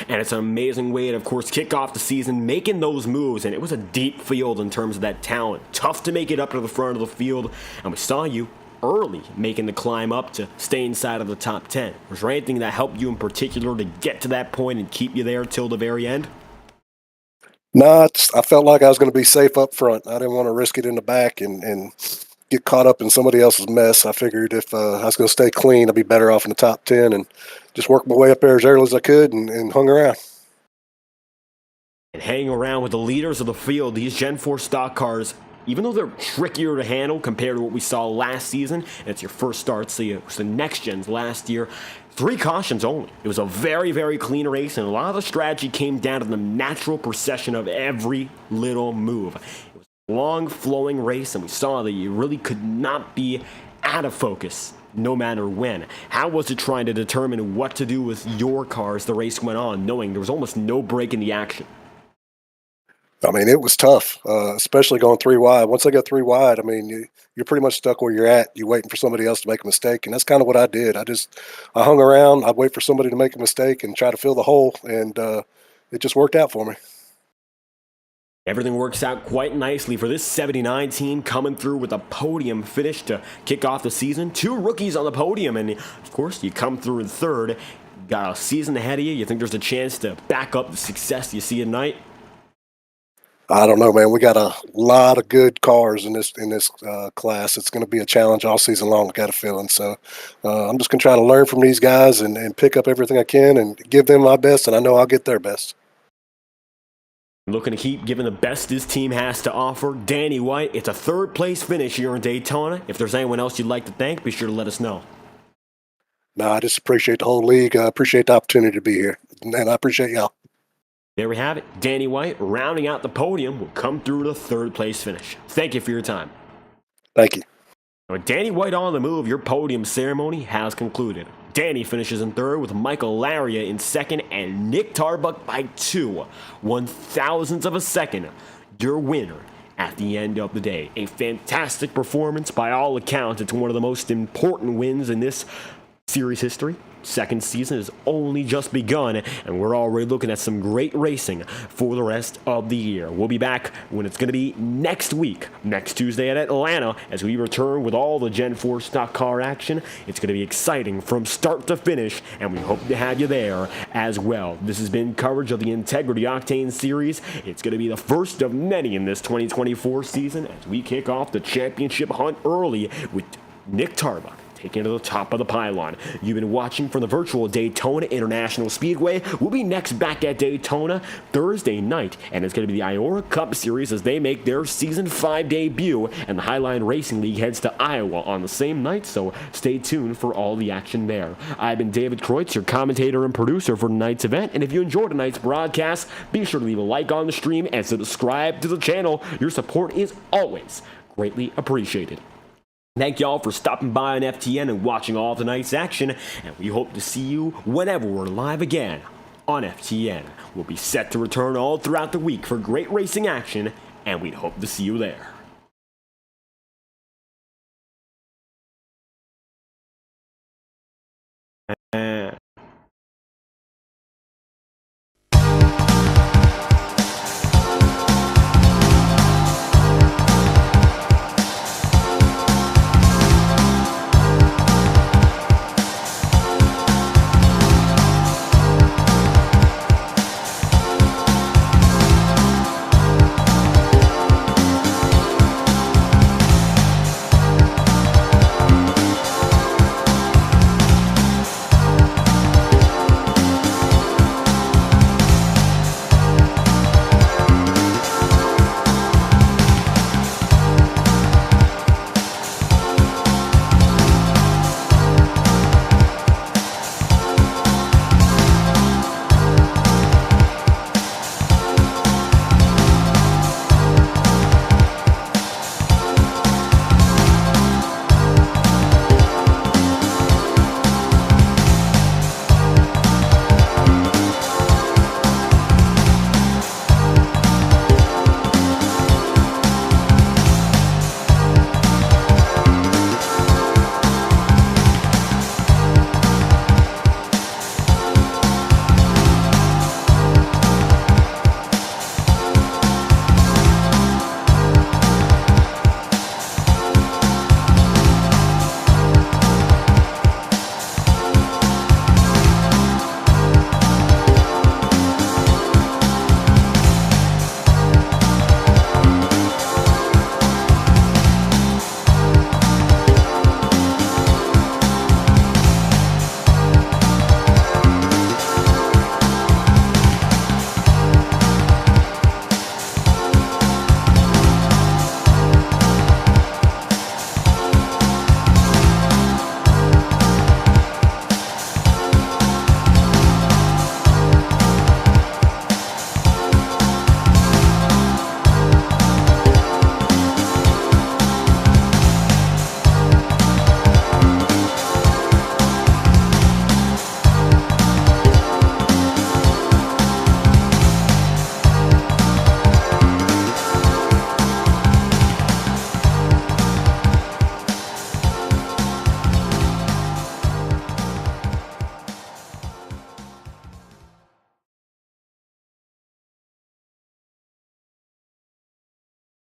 And it's an amazing way to, of course, kick off the season, making those moves. And it was a deep field in terms of that talent. Tough to make it up to the front of the field. And we saw you early making the climb up to stay inside of the top 10. Was there anything that helped you in particular to get to that point and keep you there till the very end? No, I felt like I was going to be safe up front. I didn't want to risk it in the back and get caught up in somebody else's mess. I figured if I was going to stay clean, I'd be better off in the top 10 and just worked my way up there as early as I could and hung around. And hanging around with the leaders of the field, these Gen 4 stock cars, even though they're trickier to handle compared to what we saw last season, and it's your first start, so it was the next gens last year, 3 cautions only. It was a very, very clean race, and a lot of the strategy came down to the natural procession of every little move. It was a long, flowing race, and we saw that you really could not be out of focus no matter when. How was it trying to determine what to do with your car as the race went on, knowing there was almost no break in the action? I mean, it was tough, especially going 3 wide. Once I got 3 wide, I mean, you're pretty much stuck where you're at. You're waiting for somebody else to make a mistake, and that's kind of what I did. I hung around. I'd wait for somebody to make a mistake and try to fill the hole, and it just worked out for me. Everything works out quite nicely for this 79 team coming through with a podium finish to kick off the season. 2 rookies on the podium, and of course, you come through in 3rd. Got a season ahead of you. You think there's a chance to back up the success you see tonight? I don't know, man. We got a lot of good cars in this class. It's going to be a challenge all season long. I got a feeling. So I'm just going to try to learn from these guys and pick up everything I can and give them my best, and I know I'll get their best. Looking to keep giving the best this team has to offer. Danny White, it's a 3rd place finish here in Daytona. If there's anyone else you'd like to thank, be sure to let us know. No, I just appreciate the whole league. I appreciate the opportunity to be here, and I appreciate y'all. There we have it. Danny White, rounding out the podium, will come through to 3rd place finish. Thank you for your time. Thank you. With Danny White on the move, your podium ceremony has concluded. Danny finishes in 3rd with Michael Laria in 2nd and Nick Tarbuck by 2/1000ths of a second. Your winner at the end of the day. A fantastic performance by all accounts. It's one of the most important wins in this series history. 2nd season has only just begun, and we're already looking at some great racing for the rest of the year. We'll be back when it's going to be next week, next Tuesday at Atlanta, as we return with all the Gen 4 stock car action. It's going to be exciting from start to finish, and we hope to have you there as well. This has been coverage of the Integrity Octane Series. It's going to be the first of many in this 2024 season as we kick off the championship hunt early with Nick Tarbuck taking it to the top of the pylon. You've been watching from the virtual Daytona International Speedway. We'll be next back at Daytona Thursday night, and it's going to be the Iora Cup Series as they make their Season 5 debut, and the Highline Racing League heads to Iowa on the same night, so stay tuned for all the action there. I've been David Kreutz, your commentator and producer for tonight's event, and if you enjoyed tonight's broadcast, be sure to leave a like on the stream and subscribe to the channel. Your support is always greatly appreciated. Thank y'all for stopping by on FTN and watching all tonight's action, and we hope to see you whenever we're live again on FTN. We'll be set to return all throughout the week for great racing action, and we'd hope to see you there.